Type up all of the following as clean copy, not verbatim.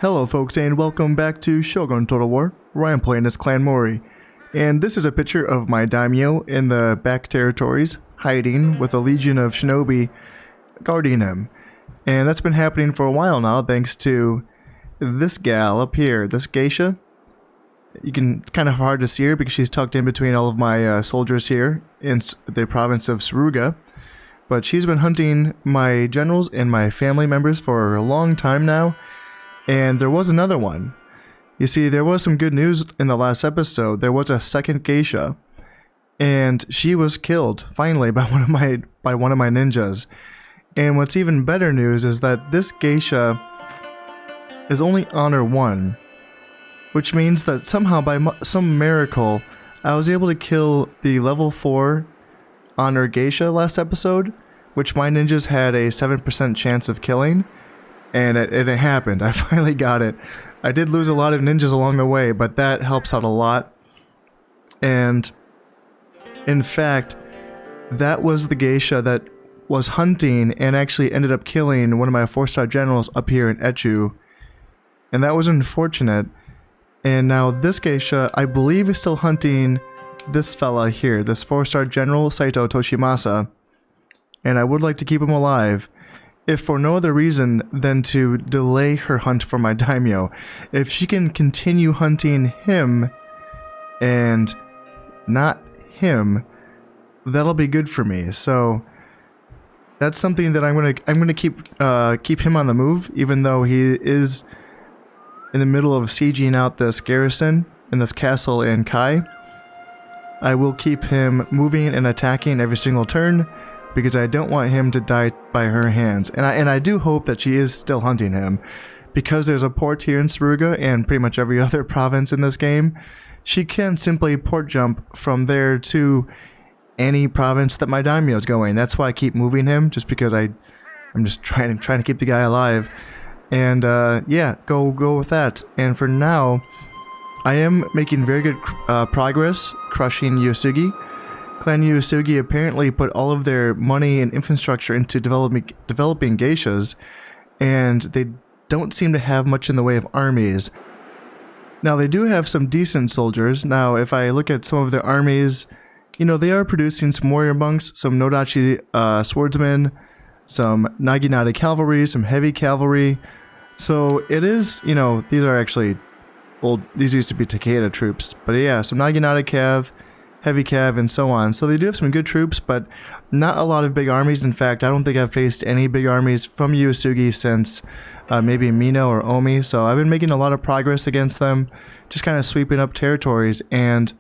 Hello folks, and welcome back to Shogun Total War, where I'm playing as Clan Mori. And this is a picture of my daimyo in the back territories, hiding with a legion of shinobi guarding him. And that's been happening for a while now, thanks to this gal up here, this geisha. It's kind of hard to see her because she's tucked in between all of my soldiers here in the province of Suruga. But she's been hunting my generals and my family members for a long time now. And there was another one. You see, there was some good news in the last episode. There was a second geisha, and she was killed finally by one of my ninjas. And what's even better news is that this geisha is only honor 1, which means that somehow by some miracle I was able to kill the level 4 honor geisha last episode, which my ninjas had a 7% chance of killing. And it happened. I finally got it. I did lose a lot of ninjas along the way, but that helps out a lot. And in fact, that was the geisha that was hunting and actually ended up killing one of my 4-star generals up here in Echu. And that was unfortunate. And now this geisha, I believe, is still hunting this fella here, this 4-star general, Saito Toshimasa. And I would like to keep him alive, if for no other reason than to delay her hunt for my daimyo. If she can continue hunting him and not him, that'll be good for me. So that's something that I'm gonna keep him on the move, even though he is in the middle of sieging out this garrison in this castle in Kai. I will keep him moving and attacking every single turn, because I don't want him to die by her hands. And I do hope that she is still hunting him, because there's a port here in Suruga and pretty much every other province in this game. She can simply port jump from there to any province that my daimyo is going. That's why I keep moving him, just because I'm just trying to keep the guy alive. And yeah, go with that. And for now, I am making very good progress crushing Uesugi. Clan Uesugi apparently put all of their money and infrastructure into developing geishas, and they don't seem to have much in the way of armies. Now, they do have some decent soldiers. Now, if I look at some of their armies, you know, they are producing some warrior monks, some Nodachi swordsmen, some Naginata cavalry, some heavy cavalry. So it is, you know, these are actually old, these used to be Takeda troops, but yeah, some Naginata cav, heavy cav, and so on. So they do have some good troops, but not a lot of big armies. In fact, I don't think I've faced any big armies from Uesugi since maybe Mino or Omi. So I've been making a lot of progress against them, just kind of sweeping up territories. And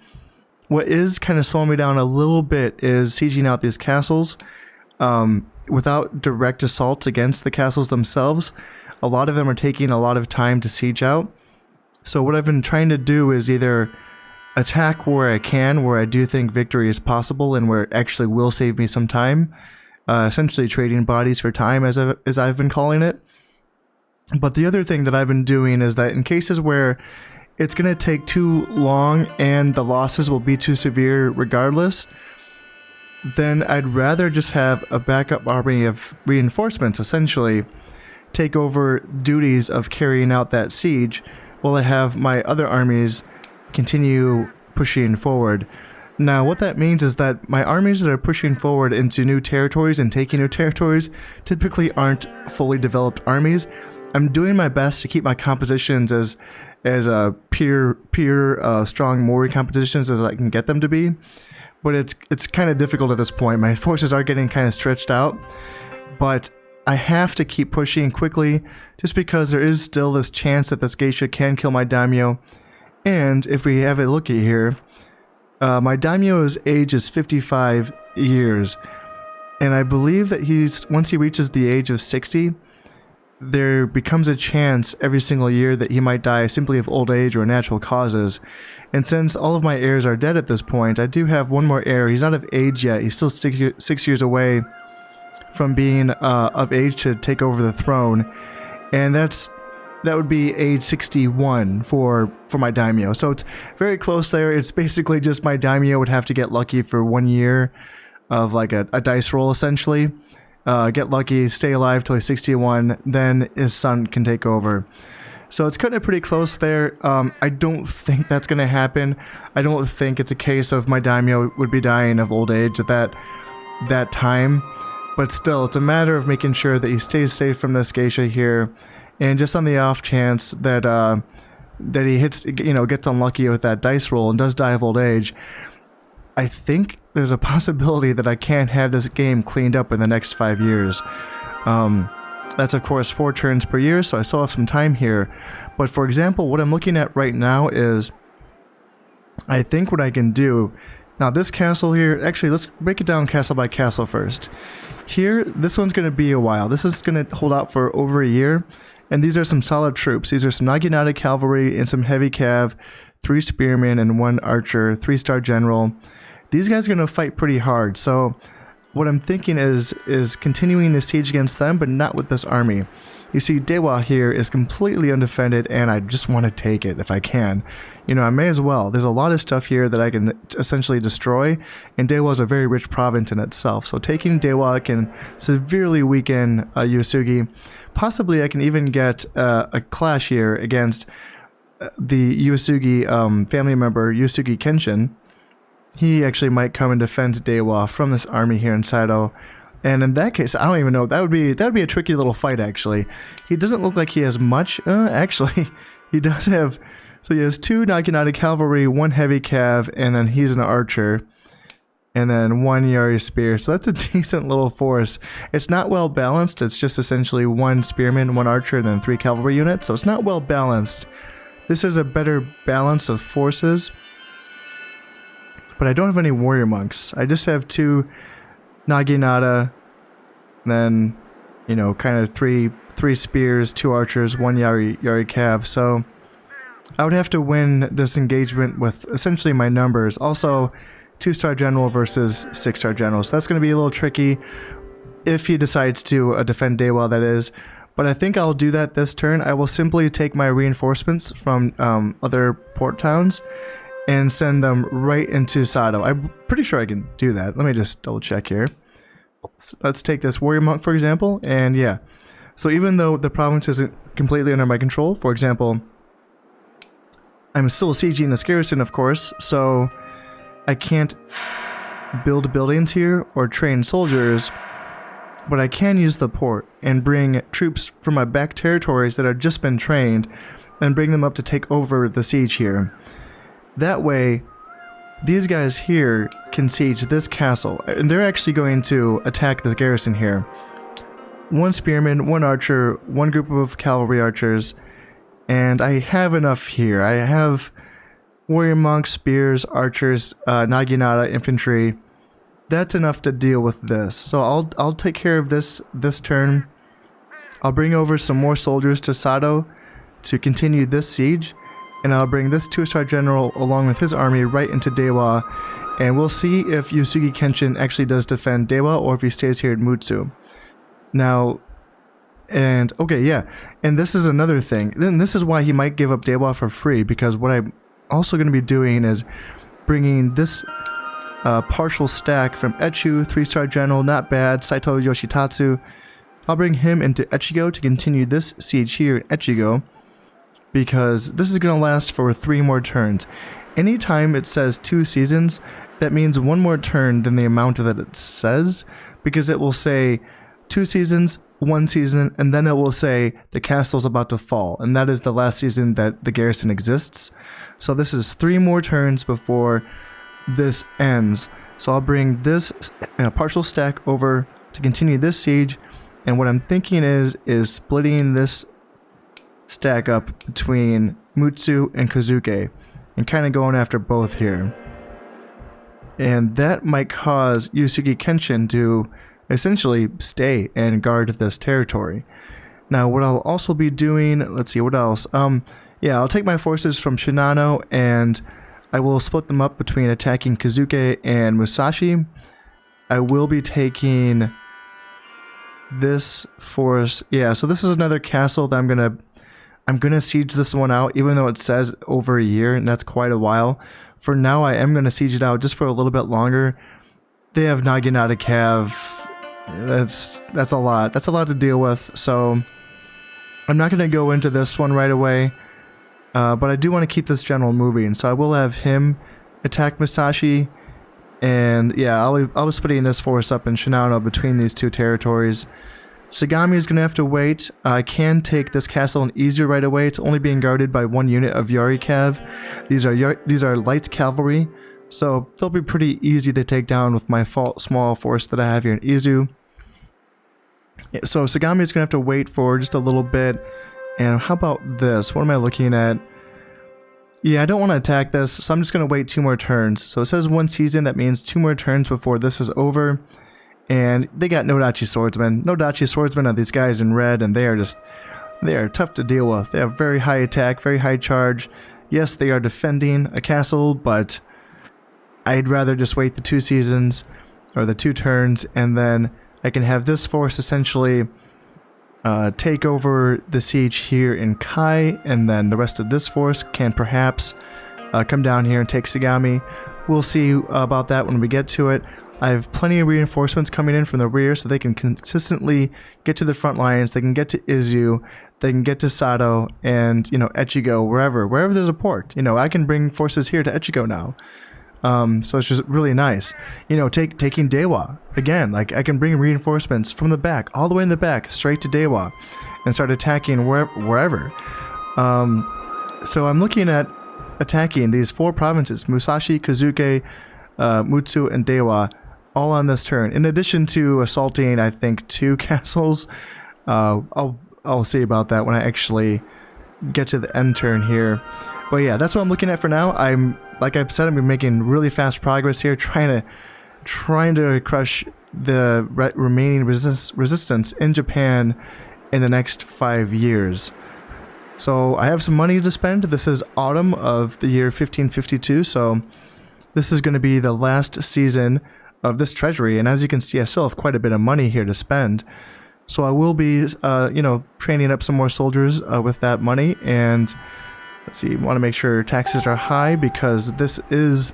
what is kind of slowing me down a little bit is sieging out these castles. Without direct assault against the castles themselves, a lot of them are taking a lot of time to siege out. So what I've been trying to do is either attack where I can, where I do think victory is possible and where it actually will save me some time, essentially trading bodies for time, as I've been calling it. But the other thing that I've been doing is that in cases where it's going to take too long and the losses will be too severe regardless, then I'd rather just have a backup army of reinforcements essentially take over duties of carrying out that siege, while I have my other armies continue pushing forward. Now, what that means is that my armies that are pushing forward into new territories and taking new territories typically aren't fully developed armies. I'm doing my best to keep my compositions as pure strong Mori compositions as I can get them to be, but it's kind of difficult at this point. My forces are getting kind of stretched out, but I have to keep pushing quickly just because there is still this chance that this geisha can kill my daimyo. And if we have a look at here, my daimyo's age is 55 years, and I believe that once he reaches the age of 60, there becomes a chance every single year that he might die simply of old age or natural causes. And since all of my heirs are dead at this point, I do have one more heir. He's not of age yet. He's still 6 years away from being of age to take over the throne, and that would be age 61 for my daimyo. So it's very close there. It's basically just my daimyo would have to get lucky for 1 year of like a dice roll essentially. Get lucky, stay alive till he's 61, then his son can take over. So it's cutting it pretty close there. I don't think that's going to happen. I don't think it's a case of my daimyo would be dying of old age at that time. But still, it's a matter of making sure that he stays safe from this geisha here. And just on the off chance that that he hits, gets unlucky with that dice roll and does die of old age, I think there's a possibility that I can't have this game cleaned up in the next 5 years. That's of course 4 turns per year, so I still have some time here. But for example, what I'm looking at right now is, I think what I can do, now this castle here, actually let's break it down castle by castle first. Here, this one's going to be a while. This is going to hold out for over a year. And these are some solid troops. These are some Naginata cavalry and some heavy cav, 3 spearmen and 1 archer, 3-star general. These guys are going to fight pretty hard. So what I'm thinking is continuing the siege against them, but not with this army. You see, Dewa here is completely undefended, and I just want to take it if I can. I may as well. There's a lot of stuff here that I can essentially destroy, and Dewa is a very rich province in itself. So taking Dewa can severely weaken Uesugi. Possibly I can even get a clash here against the Uesugi family member, Uesugi Kenshin. He actually might come and defend Dewa from this army here in Saito. And in that case, I don't even know. That would be a tricky little fight, actually. He doesn't look like he has much. Actually, he does have. So he has 2 Naginata cavalry, 1 heavy cav, and then he's an archer, and then 1 Yari spear. So that's a decent little force. It's not well balanced. It's just essentially 1 spearman, 1 archer, and then 3 cavalry units. So it's not well balanced. This is a better balance of forces. But I don't have any warrior monks. I just have 2 Naginata, then, kind of 3 spears, 2 archers, 1 Yari cav. So I would have to win this engagement with essentially my numbers. Also, 2-star general versus 6-star general. So that's going to be a little tricky if he decides to defend Dewa, that is. But I think I'll do that this turn. I will simply take my reinforcements from other port towns and send them right into Sato. I'm pretty sure I can do that. Let me just double check here. Let's take this warrior monk, for example, and yeah. So even though the province isn't completely under my control, for example, I'm still sieging this garrison, of course, so I can't build buildings here or train soldiers, but I can use the port and bring troops from my back territories that have just been trained and bring them up to take over the siege here. That way, these guys here can siege this castle, and they're actually going to attack this garrison here. 1 spearman, 1 archer, 1 group of cavalry archers, and I have enough here. I have warrior monks, spears, archers, Naginata, infantry. That's enough to deal with this. So I'll take care of this turn. I'll bring over some more soldiers to Sato to continue this siege. And I'll bring this 2-star general along with his army right into Dewa, and we'll see if Uesugi Kenshin actually does defend Dewa or if he stays here at Mutsu. Now, and okay, yeah, and this is another thing. Then this is why he might give up Dewa for free, because what I'm also going to be doing is bringing this partial stack from Echu, 3-star general, not bad, Saito Yoshitatsu. I'll bring him into Echigo to continue this siege here in Echigo, because this is going to last for 3 more turns. Anytime it says 2 seasons, that means 1 more turn than the amount that it says, because it will say 2 seasons, 1 season, and then it will say the castle's about to fall, and that is the last season that the garrison exists. So this is 3 more turns before this ends. So I'll bring this partial stack over to continue this siege, and what I'm thinking is splitting this stack up between Mutsu and Kazuke and kind of going after both here. And that might cause Uesugi Kenshin to essentially stay and guard this territory. Now what I'll also be doing, let's see what else. Yeah, I'll take my forces from Shinano and I will split them up between attacking Kazuke and Musashi. I will be taking this force. Yeah, so this is another castle that I'm gonna siege this one out, even though it says over a year, and that's quite a while. For now, I am gonna siege it out just for a little bit longer. They have Naginata Cav. That's a lot. That's a lot to deal with. So I'm not going to go into this one right away, but I do want to keep this general moving. So I will have him attack Musashi, and yeah, I'll be splitting this force up in Shinano between these two territories. Sagami is going to have to wait. I can take this castle in easier right away. It's only being guarded by 1 unit of Yari Cav. These are light cavalry, so they'll be pretty easy to take down with my small force that I have here in Izu. So Sagami is going to have to wait for just a little bit. And how about this? What am I looking at? Yeah, I don't want to attack this, so I'm just going to wait 2 more turns. So it says 1 season, that means 2 more turns before this is over. And they got Nodachi Swordsmen. Nodachi Swordsmen are these guys in red, and they are tough to deal with. They have very high attack, very high charge. Yes, they are defending a castle, but I'd rather just wait the 2 seasons, or the 2 turns, and then I can have this force essentially take over the siege here in Kai, and then the rest of this force can perhaps come down here and take Sagami. We'll see about that when we get to it. I have plenty of reinforcements coming in from the rear, so they can consistently get to the front lines. They can get to Izu, they can get to Sato, and, you know, Echigo, wherever there's a port. You know, I can bring forces here to Echigo now. So it's just really nice. You know, taking Dewa again. Like, I can bring reinforcements from the back, all the way in the back, straight to Dewa, and start attacking wherever. So I'm looking at attacking these 4 provinces: Musashi, Kazuke, Mutsu, and Dewa, all on this turn. In addition to assaulting, I think, 2 castles. I'll see about that when I actually get to the end turn here. But yeah, that's what I'm looking at for now. Like I've said, I'm making really fast progress here, trying to crush the remaining resistance in Japan in the next 5 years. So I have some money to spend. This is autumn of the year 1552, so this is going to be the last season of this treasury, and as you can see, I still have quite a bit of money here to spend. So I will be, you know, training up some more soldiers with that money, and let's see, want to make sure taxes are high, because this is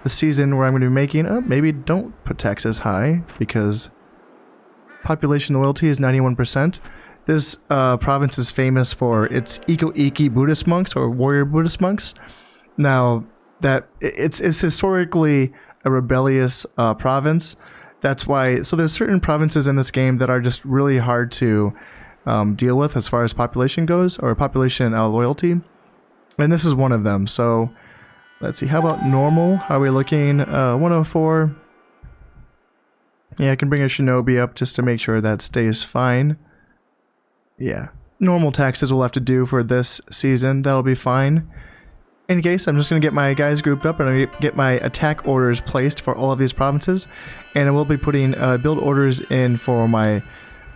the season where I'm going to be making, maybe don't put taxes high, because population loyalty is 91%. This province is famous for its Iko-Iki Buddhist monks, or warrior Buddhist monks. Now, that it's historically a rebellious province. That's why, so there's certain provinces in this game that are just really hard to deal with as far as population goes, or population loyalty. And this is one of them. So let's see, how about normal? How are we looking? 104. Yeah, I can bring a shinobi up just to make sure that stays fine. Yeah, normal taxes we'll have to do for this season. That'll be fine. In case, I'm just going to get my guys grouped up and I'm going to get my attack orders placed for all of these provinces. And I will be putting build orders in for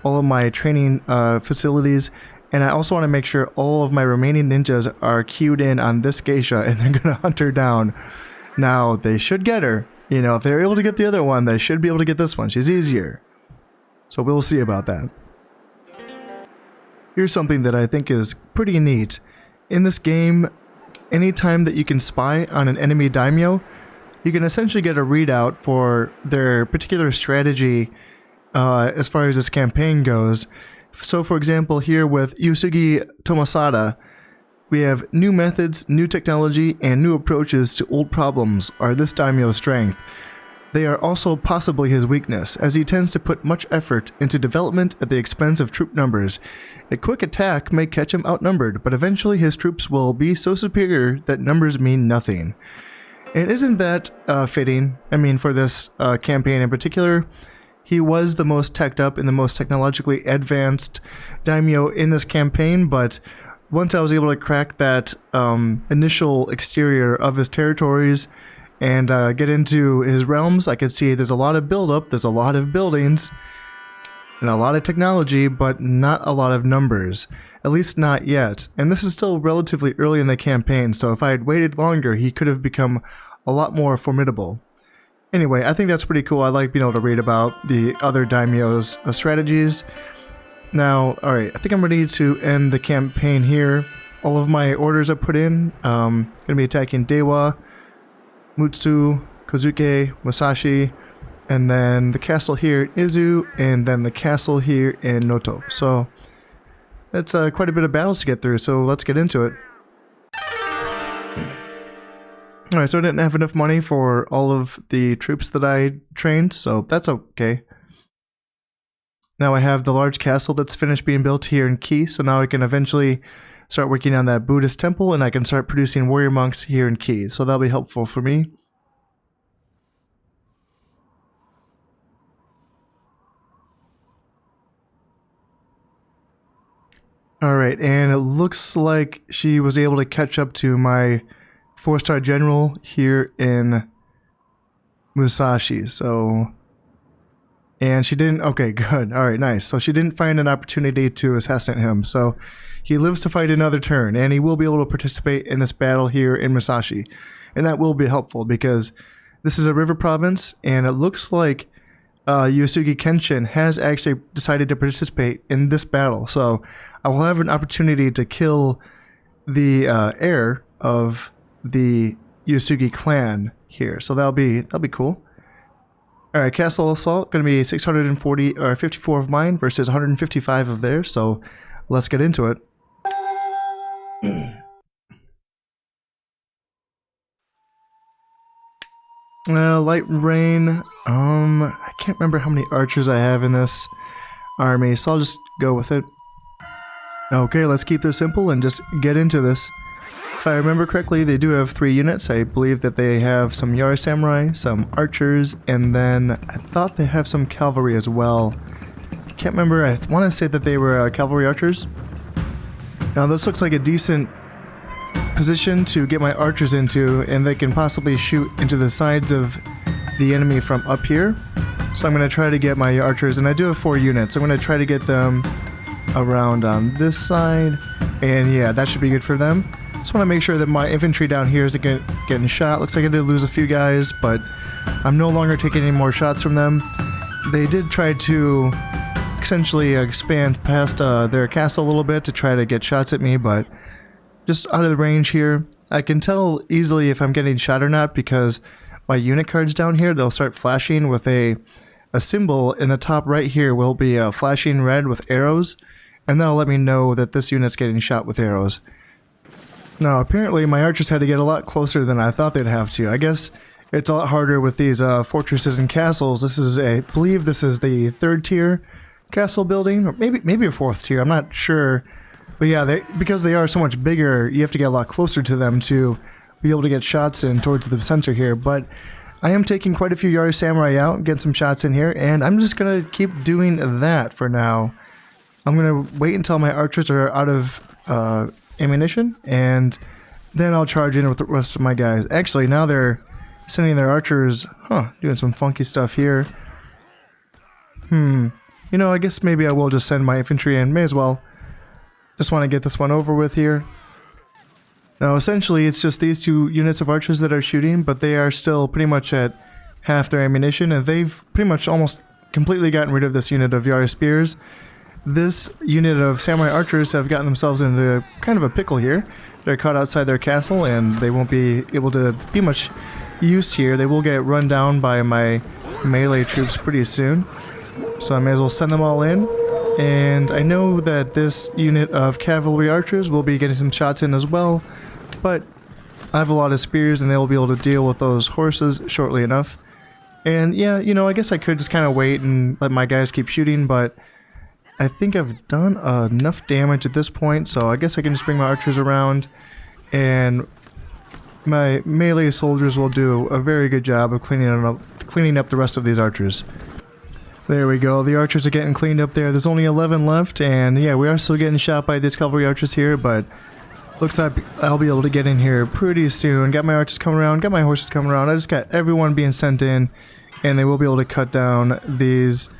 all of my training facilities. And I also want to make sure all of my remaining ninjas are queued in on this geisha, and they're going to hunt her down. Now, they should get her. You know, if they're able to get the other one, they should be able to get this one. She's easier. So we'll see about that. Here's something that I think is pretty neat. In this game, anytime that you can spy on an enemy daimyo, you can essentially get a readout for their particular strategy as far as this campaign goes. So for example, here with Uesugi Tomasada, we have new methods, new technology, and new approaches to old problems are this daimyo's strength. They are also possibly his weakness, as he tends to put much effort into development at the expense of troop numbers. A quick attack may catch him outnumbered, but eventually his troops will be so superior that numbers mean nothing. And isn't that fitting? I mean, for this campaign in particular, he was the most teched up and the most technologically advanced daimyo in this campaign, but once I was able to crack that initial exterior of his territories and get into his realms, I could see there's a lot of buildup, there's a lot of buildings, and a lot of technology, but not a lot of numbers. At least not yet. And this is still relatively early in the campaign, so if I had waited longer, he could have become a lot more formidable. Anyway, I think that's pretty cool. I like being able to read about the other daimyo's strategies. Now, alright, I think I'm ready to end the campaign here. All of my orders are put in. Going to be attacking Dewa, Mutsu, Kozuke, Musashi, and then the castle here in Izu, and then the castle here in Noto. So, That's quite a bit of battles to get through, so let's get into it. Alright, so I didn't have enough money for all of the troops that I trained, so that's okay. Now I have the large castle that's finished being built here in Key, so now I can eventually start working on that Buddhist temple, and I can start producing warrior monks here in Key, so that'll be helpful for me. Alright, and it looks like she was able to catch up to my 4-star general here in Musashi, so... And she didn't... Okay, good. Alright, nice. So she didn't find an opportunity to assassinate him, so he lives to fight another turn, and he will be able to participate in this battle here in Musashi. And that will be helpful, because this is a river province, and it looks like Uesugi Kenshin has actually decided to participate in this battle, so I will have an opportunity to kill the heir of the Uesugi clan here, so that'll be cool. Alright, Castle Assault, going to be 640 or 54 of mine versus 155 of theirs, so let's get into it. Light Rain, I can't remember how many archers I have in this army, so I'll just go with it. Okay, let's keep this simple and just get into this. If I remember correctly, they do have 3 units. I believe that they have some Yari Samurai, some archers, and then I thought they have some cavalry as well. Can't remember, I want to say that they were cavalry archers. Now this looks like a decent position to get my archers into, and they can possibly shoot into the sides of the enemy from up here. So I'm going to try to get my archers, and I do have 4 units. I'm going to try to get them around on this side, and yeah, that should be good for them. Just want to make sure that my infantry down here isn't getting shot. Looks like I did lose a few guys, but I'm no longer taking any more shots from them. They did try to essentially expand past their castle a little bit to try to get shots at me, but just out of the range here. I can tell easily if I'm getting shot or not because my unit cards down here, they'll start flashing with a symbol in the top right here will be flashing red with arrows, and that'll let me know that this unit's getting shot with arrows. Now, apparently my archers had to get a lot closer than I thought they'd have to. I guess it's a lot harder with these fortresses and castles. This is I believe this is the 3rd tier castle building, or maybe a 4th tier, I'm not sure. But yeah, because they are so much bigger, you have to get a lot closer to them to be able to get shots in towards the center here. But I am taking quite a few Yari Samurai out, getting some shots in here, and I'm just going to keep doing that for now. I'm going to wait until my archers are out of ammunition, and then I'll charge in with the rest of my guys. Actually, now they're sending their archers, doing some funky stuff here. You know, I guess maybe I will just send my infantry in, may as well. Just want to get this one over with here. Now, essentially, it's just these 2 units of archers that are shooting, but they are still pretty much at half their ammunition, and they've pretty much almost completely gotten rid of this unit of Yari Spears. This unit of Samurai Archers have gotten themselves into kind of a pickle here. They're caught outside their castle, and they won't be able to be much use here. They will get run down by my melee troops pretty soon, so I may as well send them all in. And I know that this unit of cavalry archers will be getting some shots in as well, but I have a lot of spears and they will be able to deal with those horses shortly enough. And yeah, you know, I guess I could just kind of wait and let my guys keep shooting, but I think I've done enough damage at this point, so I guess I can just bring my archers around, and my melee soldiers will do a very good job of cleaning up the rest of these archers. There we go, the archers are getting cleaned up there. There's only 11 left, and yeah, we are still getting shot by these cavalry archers here, but looks like I'll be able to get in here pretty soon. Got my archers coming around, got my horses coming around. I just got everyone being sent in, and they will be able to cut down these.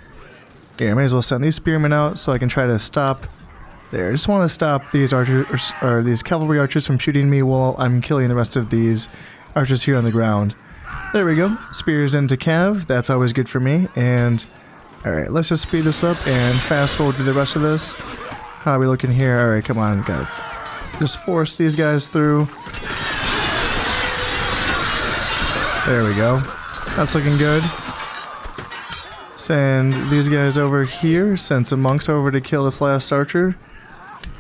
Yeah, I may as well send these spearmen out so I can try to stop. There, I just want to stop these archers, or these cavalry archers from shooting me while I'm killing the rest of these archers here on the ground. There we go, spears into cav, that's always good for me, and alright, let's just speed this up and fast forward to the rest of this. How are we looking here? Alright, come on, gotta just force these guys through. There we go, that's looking good. Send these guys over here, send some monks over to kill this last archer.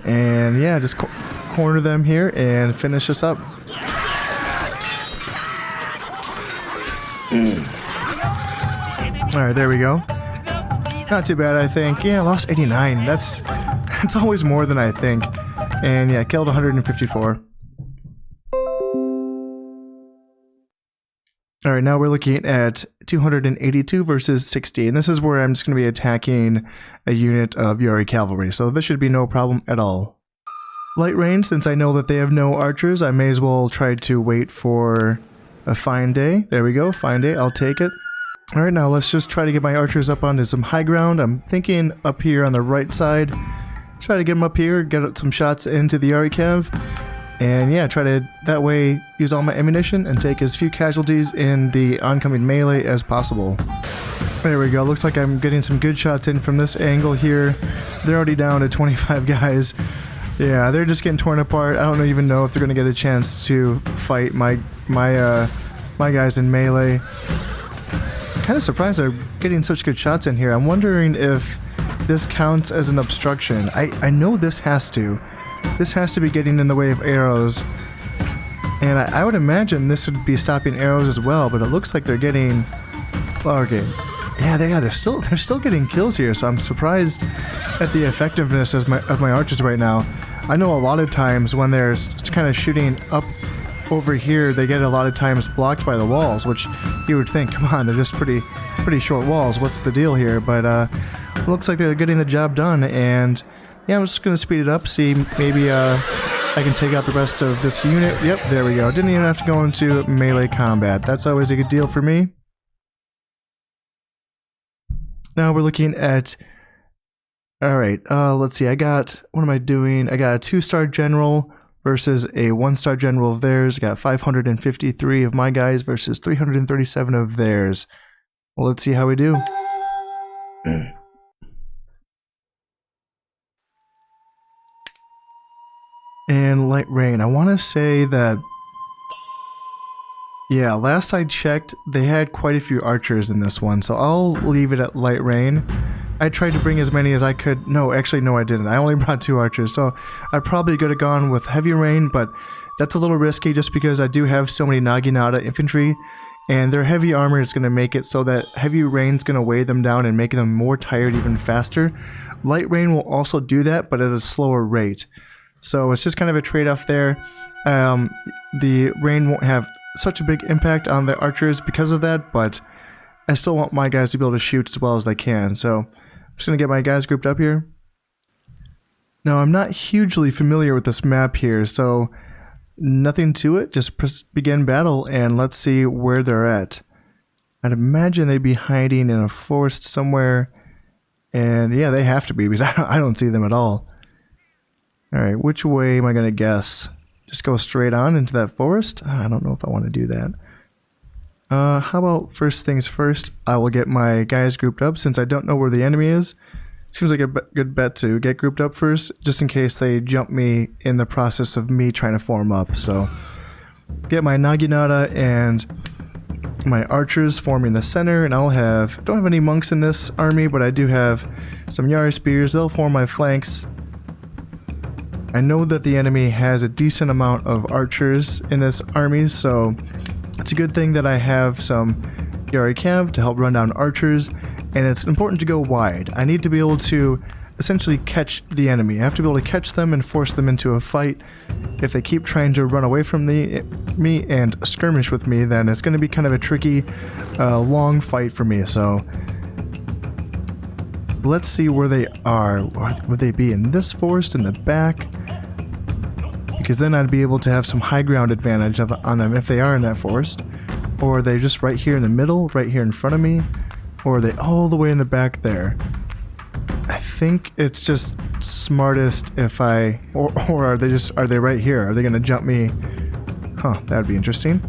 And yeah, just corner them here and finish this up. Alright, there we go. Not too bad, I think. Yeah, I lost 89. That's always more than I think. And yeah, killed 154. Alright, now we're looking at 282 versus 60. And this is where I'm just going to be attacking a unit of Yori cavalry. So this should be no problem at all. Light rain, since I know that they have no archers, I may as well try to wait for a fine day. There we go, fine day, I'll take it. Alright, now let's just try to get my archers up onto some high ground. I'm thinking up here on the right side. Try to get them up here, get some shots into the Yori cav. And yeah, try to, that way, use all my ammunition and take as few casualties in the oncoming melee as possible. There we go, looks like I'm getting some good shots in from this angle here. They're already down to 25 guys. Yeah, they're just getting torn apart. I don't even know if they're going to get a chance to fight my guys in melee. I'm kind of surprised they're getting such good shots in here. I'm wondering if this counts as an obstruction. I know this has to. This has to be getting in the way of arrows. And I would imagine this would be stopping arrows as well, but it looks like they're getting... Well, okay. Yeah, they're still getting kills here, so I'm surprised at the effectiveness of my archers right now. I know a lot of times when they're kind of shooting up over here, they get a lot of times blocked by the walls, which you would think, come on, they're just pretty short walls. What's the deal here? But looks like they're getting the job done, and yeah, I'm just gonna speed it up, see maybe I can take out the rest of this unit. Yep, there we go. Didn't even have to go into melee combat. That's always a good deal for me. Now we're looking at... Alright, let's see, what am I doing? I got a 2-star general versus a 1-star general of theirs. I got 553 of my guys versus 337 of theirs. Well, let's see how we do. And light rain. I want to say that... Yeah, last I checked, they had quite a few archers in this one, so I'll leave it at light rain. I tried to bring as many as I could. No, actually, no, I didn't. I only brought 2 archers, so I probably could have gone with heavy rain, but that's a little risky just because I do have so many Naginata infantry, and their heavy armor is going to make it so that heavy rain's going to weigh them down and make them more tired even faster. Light rain will also do that, but at a slower rate. So it's just kind of a trade-off there. The rain won't have such a big impact on the archers because of that, but I still want my guys to be able to shoot as well as they can. So I'm just going to get my guys grouped up here. Now, I'm not hugely familiar with this map here, so nothing to it. Just begin battle and let's see where they're at. I'd imagine they'd be hiding in a forest somewhere. And yeah, they have to be because I don't see them at all. Alright, which way am I going to guess? Just go straight on into that forest? I don't know if I want to do that. How about first things first? I will get my guys grouped up since I don't know where the enemy is. Seems like a good bet to get grouped up first, just in case they jump me in the process of me trying to form up. So, get my Naginata and my archers forming the center, and don't have any monks in this army, but I do have some Yari spears. They'll form my flanks. I know that the enemy has a decent amount of archers in this army, so it's a good thing that I have some Yari cav to help run down archers, and it's important to go wide. I need to be able to essentially catch the enemy. I have to be able to catch them and force them into a fight. If they keep trying to run away from me and skirmish with me, then it's going to be kind of a tricky, long fight for me, so... Let's see where they are. Would they be in this forest in the back? Because then I'd be able to have some high ground advantage on them if they are in that forest. Or are they just right here in the middle, right here in front of me? Or are they all the way in the back there? I think it's just smartest if I... Or are they right here? Are they going to jump me? Huh, that would be interesting.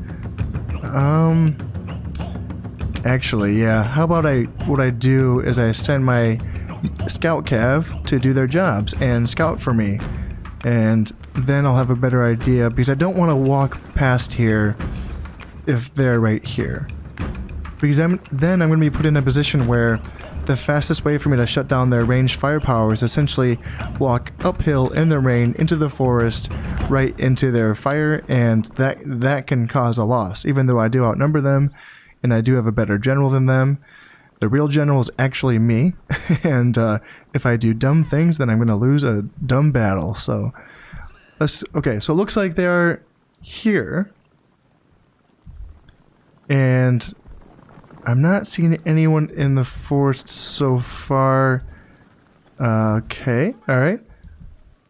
Actually, yeah. How about what I do is I send my scout cav to do their jobs and scout for me. And then I'll have a better idea, because I don't want to walk past here if they're right here. Because then I'm going to be put in a position where the fastest way for me to shut down their ranged firepower is essentially walk uphill in the rain into the forest, right into their fire, and that can cause a loss. Even though I do outnumber them, and I do have a better general than them, the real general is actually me, and if I do dumb things, then I'm going to lose a dumb battle. So, okay, so it looks like they are here, and I'm not seeing anyone in the forest so far. Okay, alright.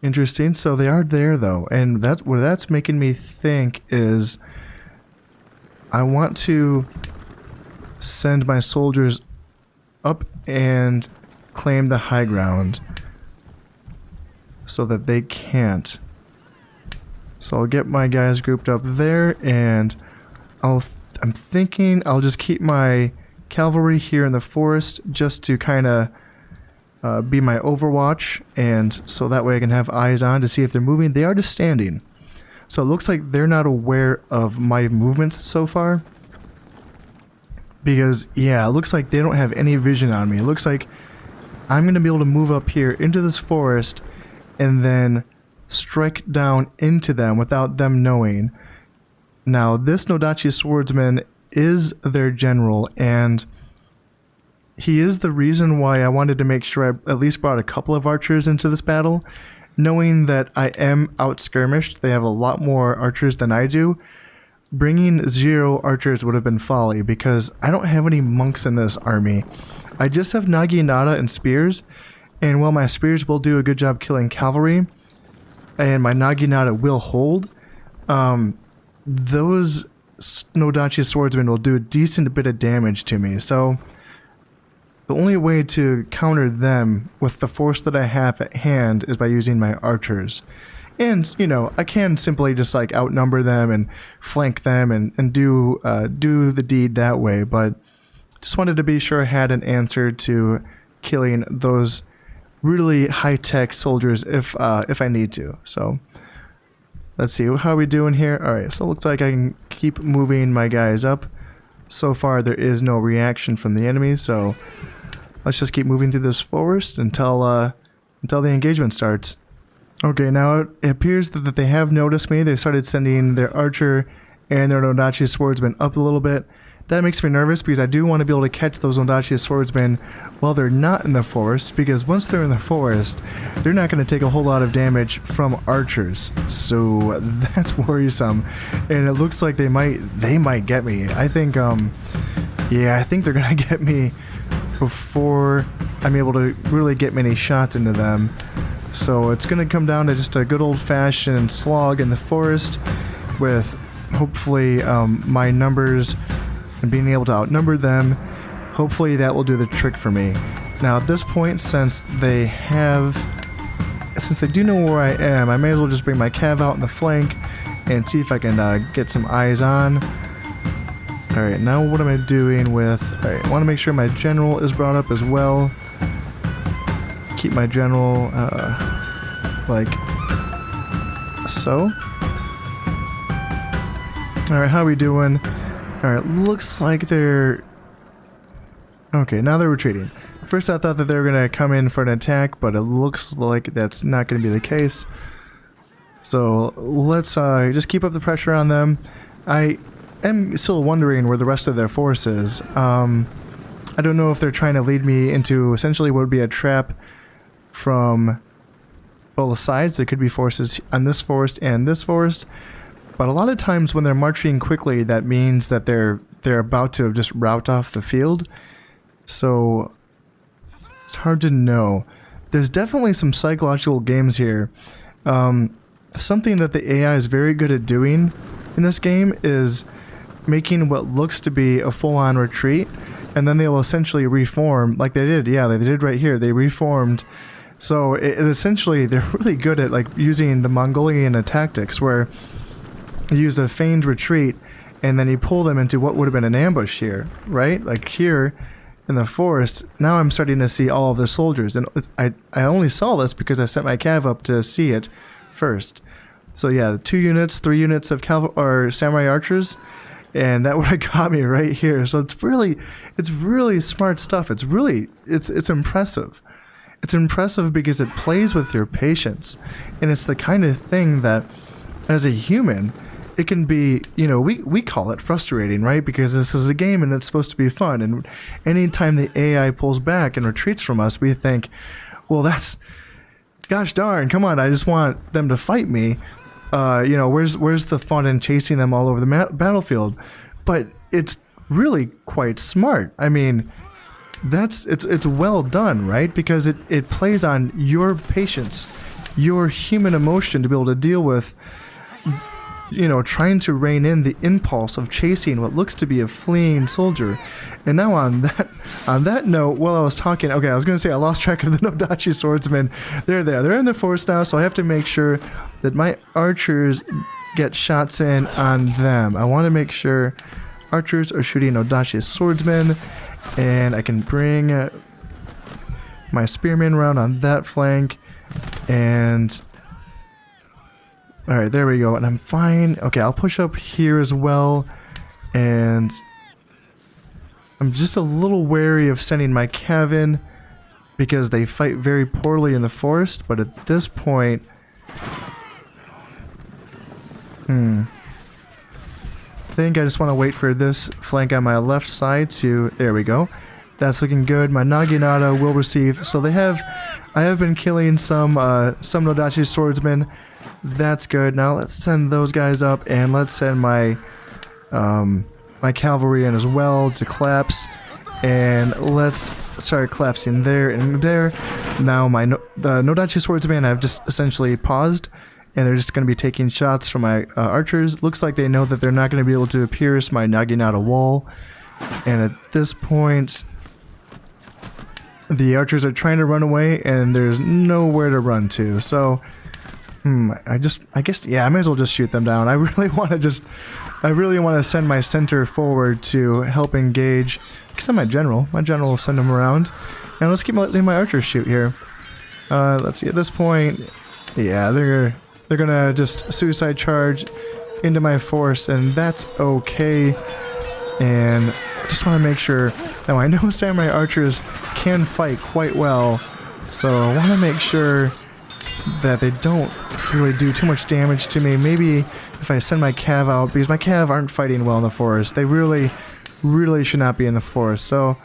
Interesting. So they are there though, and that's what that's making me think is I want to send my soldiers up and claim the high ground so that they can't. So I'll get my guys grouped up there, and I'm thinking I'll just keep my cavalry here in the forest just to kind of be my overwatch, and so that way I can have eyes on to see if they're moving. They are just standing. So it looks like they're not aware of my movements so far. Because, yeah, it looks like they don't have any vision on me. It looks like I'm going to be able to move up here into this forest and then strike down into them without them knowing. Now, this Nodachi swordsman is their general, and he is the reason why I wanted to make sure I at least brought a couple of archers into this battle, knowing that I am out-skirmished. They have a lot more archers than I do. Bringing 0 archers would have been folly, because I don't have any monks in this army. I just have naginata and spears, and while my spears will do a good job killing cavalry, and my naginata will hold, those Nodachi swordsmen will do a decent bit of damage to me. So the only way to counter them with the force that I have at hand is by using my archers. And, you know, I can simply just like outnumber them and flank them and do the deed that way, but just wanted to be sure I had an answer to killing those really high-tech soldiers if I need to. So let's see, how are we doing here? Alright, so it looks like I can keep moving my guys up. So far there is no reaction from the enemy, so let's just keep moving through this forest until the engagement starts. Okay, now it appears that they have noticed me. They started sending their archer and their Nodachi swordsman up a little bit. That makes me nervous because I do want to be able to catch those Nodachi swordsmen while they're not in the forest, because once they're in the forest, they're not going to take a whole lot of damage from archers. So that's worrisome, and it looks like they might get me. I think yeah, I think they're going to get me before I'm able to really get many shots into them. So it's going to come down to just a good old-fashioned slog in the forest with hopefully my numbers and being able to outnumber them. Hopefully that will do the trick for me. Now at this point, since they do know where I am, I may as well just bring my cav out in the flank and see if I can get some eyes on. Alright, now what am I doing with... Alright, I want to make sure my general is brought up as well. Keep my general, like so. Alright, how are we doing? Alright, looks like they're... Okay, now they're retreating. First I thought that they were going to come in for an attack, but it looks like that's not going to be the case. So let's just keep up the pressure on them. I am still wondering where the rest of their force is. I don't know if they're trying to lead me into essentially what would be a trap from both sides. There could be forces on this forest and this forest, but a lot of times when they're marching quickly, that means that they're about to just rout off the field. So it's hard to know. There's definitely some psychological games here. Something that the AI is very good at doing in this game is making what looks to be a full-on retreat, and then they will essentially reform, like they did. Yeah, they did right here. They reformed. So it essentially, they're really good at like using the Mongolian tactics, where you use a feigned retreat and then you pull them into what would have been an ambush here, right? Like here in the forest. Now I'm starting to see all of their soldiers, and I only saw this because I sent my cav up to see it first. So yeah, 2 units, 3 units of samurai archers, and that would have got me right here. So it's really smart stuff. It's impressive. It's impressive because it plays with your patience, and it's the kind of thing that, as a human, it can be, we call it frustrating, right? Because this is a game and it's supposed to be fun, and anytime the AI pulls back and retreats from us, we think, well, that's, gosh darn, come on, I just want them to fight me. Where's the fun in chasing them all over the battlefield? But it's really quite smart. I mean, it's well done, right? Because it plays on your patience, your human emotion to be able to deal with, trying to rein in the impulse of chasing what looks to be a fleeing soldier. And now on that note, while I was talking, okay, I was going to say I lost track of the Nodachi swordsmen. They're there. They're in the forest now, so I have to make sure that my archers get shots in on them. I want to make sure archers are shooting Nodachi swordsmen, and I can bring my spearmen around on that flank, and alright, there we go, and I'm fine. Okay, I'll push up here as well, and I'm just a little wary of sending my cav in because they fight very poorly in the forest, but at this point, I think I just want to wait for this flank on my left side to, there we go. That's looking good. My Naginata will receive, so I have been killing some Nodachi swordsmen. That's good. Now let's send those guys up, and let's send my my cavalry in as well to collapse, and let's start collapsing there and there. Now the Nodachi swordsmen have just essentially paused, and they're just going to be taking shots from my archers. Looks like they know that they're not going to be able to pierce my Naginata wall, and at this point, the archers are trying to run away, and there's nowhere to run to. So, I guess, yeah, I may as well just shoot them down. I really want to send my center forward to help engage. Because I'm my general. My general will send them around. And let's keep letting my archers shoot here. Let's see, at this point, yeah, they're gonna just suicide charge into my force, and that's okay. And I just want to make sure. Now, I know samurai archers can fight quite well, so I want to make sure that they don't really do too much damage to me. Maybe if I send my cav out, because my cav aren't fighting well in the forest. They really should not be in the forest. So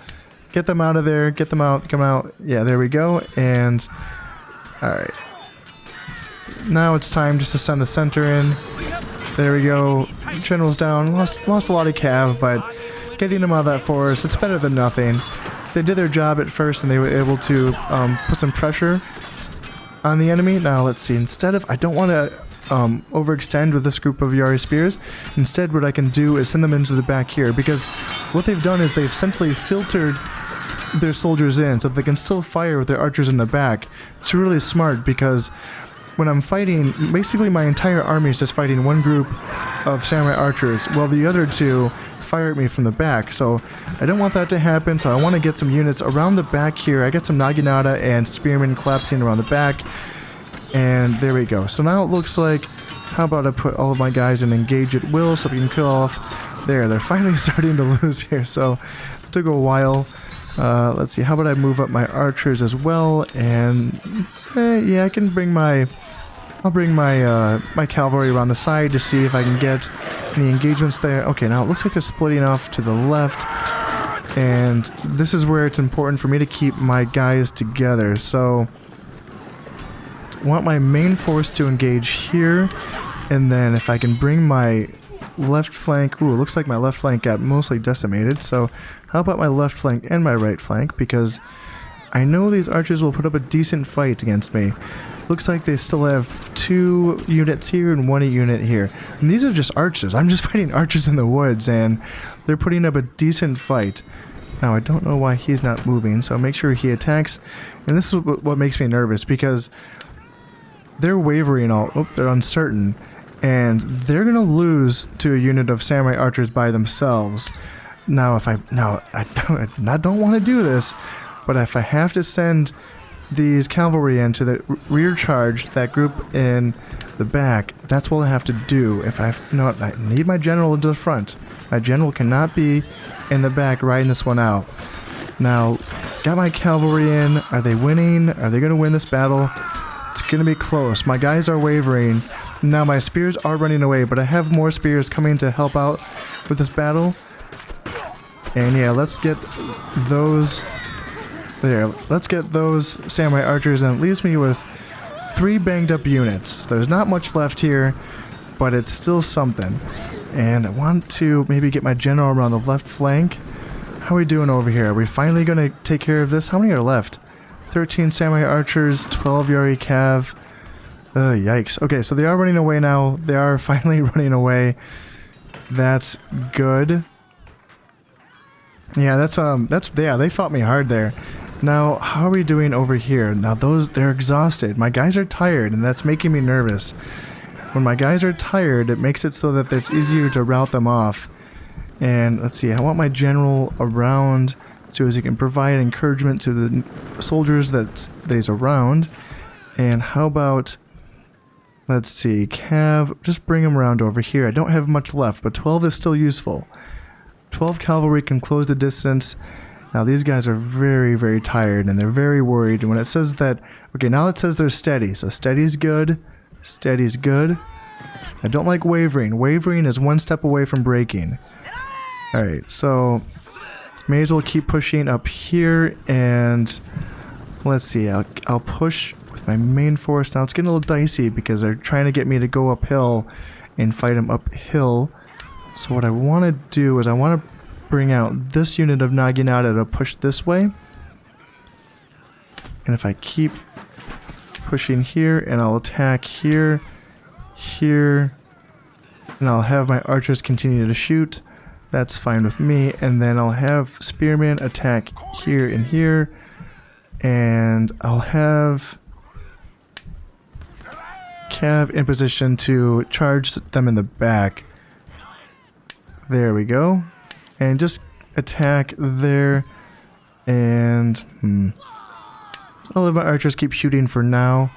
get them out of there, get them out, come out. Yeah, there we go. And alright. Now it's time just to send the center in. There we go. General's down. Lost a lot of cav, but getting them out of that forest, it's better than nothing. They did their job at first, and they were able to put some pressure on the enemy. Now let's see. Instead of, I don't want to overextend with this group of Yari spears. Instead, what I can do is send them into the back here, because what they've done is they've essentially filtered their soldiers in so that they can still fire with their archers in the back. It's really smart, because when I'm fighting, basically my entire army is just fighting one group of samurai archers, while the other two fire at me from the back. So I don't want that to happen, so I want to get some units around the back here. I got some Naginata and spearmen collapsing around the back, and there we go. So now it looks like, how about I put all of my guys in engage at will so we can kill off. There, they're finally starting to lose here, so it took a while. Let's see, how about I move up my archers as well, and yeah, I can bring my my cavalry around the side to see if I can get any engagements there. Okay, now it looks like they're splitting off to the left, and this is where it's important for me to keep my guys together. So I want my main force to engage here, and then if I can bring my left flank, ooh, it looks like my left flank got mostly decimated, so how about my left flank and my right flank, because I know these archers will put up a decent fight against me. Looks like they still have 2 units here and 1 unit here. And these are just archers. I'm just fighting archers in the woods, and they're putting up a decent fight. Now, I don't know why he's not moving, so make sure he attacks. And this is what makes me nervous, because they're wavering they're uncertain. And they're going to lose to a unit of samurai archers by themselves. Now, I don't want to do this, but if I have to send these cavalry into the rear charge, that group in the back, that's what I have to do. I need my general into the front. My general cannot be in the back riding this one out. Now, got my cavalry in. Are they winning? Are they going to win this battle? It's going to be close. My guys are wavering. Now my spears are running away, but I have more spears coming to help out with this battle. And yeah, let's get those there. Let's get those samurai archers, and it leaves me with 3 banged up units. There's not much left here, but it's still something. And I want to maybe get my general around the left flank. How are we doing over here? Are we finally going to take care of this? How many are left? 13 samurai archers, 12 Yari cav. Yikes. Okay, so they are running away now. They are finally running away. That's good. Yeah, yeah, they fought me hard there. Now, how are we doing over here? Now they're exhausted. My guys are tired, and that's making me nervous. When my guys are tired, it makes it so that it's easier to rout them off. And let's see, I want my general around so as he can provide encouragement to the soldiers that he's around. And how about, let's see, Cav, just bring him around over here. I don't have much left, but 12 is still useful. 12 cavalry can close the distance. Now these guys are very, very tired, and they're very worried. And when it says that, okay, now it says they're steady. So steady's good. Steady's good. I don't like wavering. Wavering is one step away from breaking. Alright, so may as well keep pushing up here, and let's see, I'll push with my main force. Now it's getting a little dicey because they're trying to get me to go uphill and fight them uphill. So what I want to do is I want to bring out this unit of Naginata to push this way. And if I keep pushing here, and I'll attack here, here, and I'll have my archers continue to shoot. That's fine with me. And then I'll have spearmen attack here and here, and I'll have Cav in position to charge them in the back. There we go. And just attack there, and I'll let my archers keep shooting for now.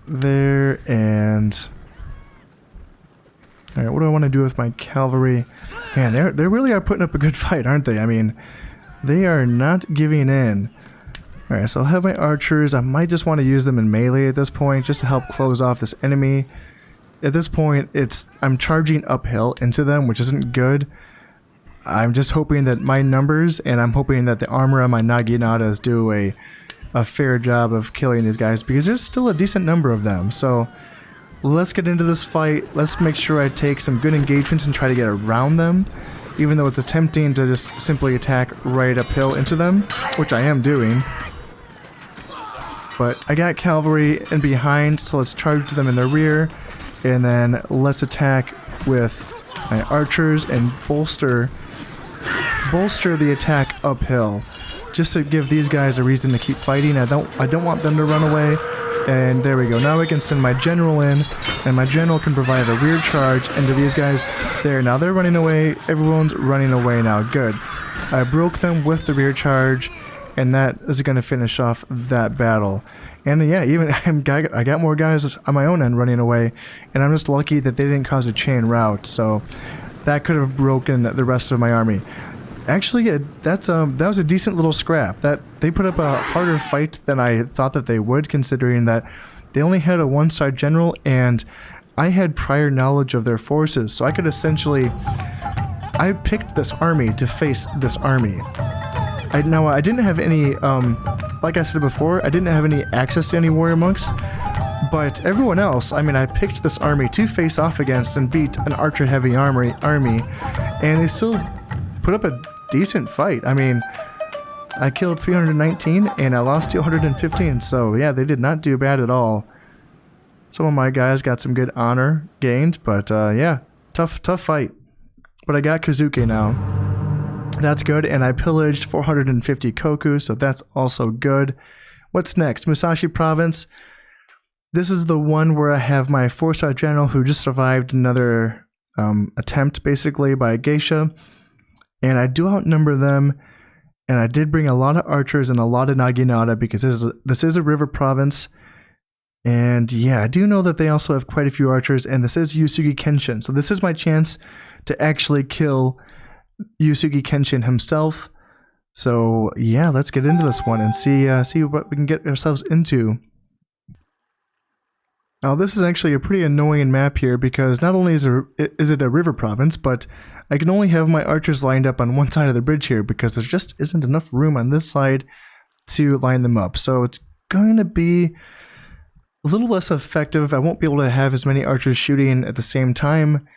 There, and alright, what do I want to do with my cavalry? Man, they really are putting up a good fight, aren't they? I mean, they are not giving in. Alright, so I'll have my archers. I might just want to use them in melee at this point, just to help close off this enemy. At this point, I'm charging uphill into them, which isn't good. I'm just hoping that my numbers, and I'm hoping that the armor on my Naginatas do a fair job of killing these guys, because there's still a decent number of them. So let's get into this fight. Let's make sure I take some good engagements and try to get around them, even though it's attempting to just simply attack right uphill into them, which I am doing. But I got cavalry in behind, so let's charge them in the rear, and then let's attack with my archers and bolster the attack uphill, just to give these guys a reason to keep fighting. I don't want them to run away. And there we go. Now we can send my general in, and my general can provide a rear charge into these guys. There, now they're running away. Everyone's running away now. Good. I broke them with the rear charge, and that is going to finish off that battle. And yeah, even I got more guys on my own end running away, and I'm just lucky that they didn't cause a chain rout. So that could have broken the rest of my army. Actually, that was a decent little scrap. That they put up a harder fight than I thought that they would, considering that they only had a one-star general, and I had prior knowledge of their forces, so I could essentially... I picked this army to face this army. I didn't have any, like I said before, I didn't have any access to any warrior monks, but everyone else, I mean, I picked this army to face off against and beat an archer-heavy army, and they still put up a decent fight. I mean, I killed 319 and I lost 215, so yeah, they did not do bad at all. Some of my guys got some good honor gained, but yeah, tough fight. But I got Kazuke now. That's good, and I pillaged 450 koku, so that's also good. What's next? Musashi Province. This is the one where I have my 4-star general who just survived another attempt, basically, by a geisha. And I do outnumber them, and I did bring a lot of archers and a lot of Naginata, because this is a river province. And yeah, I do know that they also have quite a few archers, and this is Uesugi Kenshin. So this is my chance to actually kill Uesugi Kenshin himself. So yeah, let's get into this one and see what we can get ourselves into. Now this is actually a pretty annoying map here because not only is it a river province, but I can only have my archers lined up on one side of the bridge here because there just isn't enough room on this side to line them up. So it's going to be a little less effective. I won't be able to have as many archers shooting at the same time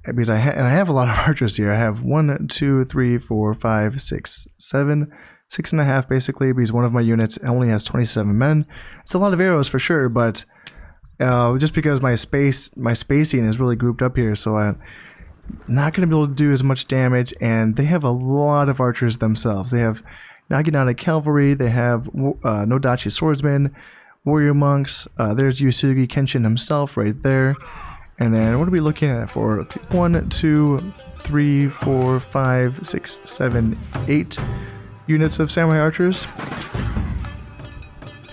because I have a lot of archers here. I have 1, 2, 3, 4, 5, 6, 7, 6.5 basically, because one of my units only has 27 men. It's a lot of arrows for sure, but just because my spacing is really grouped up here, so I'm not going to be able to do as much damage. And they have a lot of archers themselves. They have Naginata cavalry, they have Nodachi swordsmen, warrior monks, there's Uesugi Kenshin himself right there. And then what are we looking at for 1, 2, 3, 4, 5, 6, 7, 8 units of samurai archers.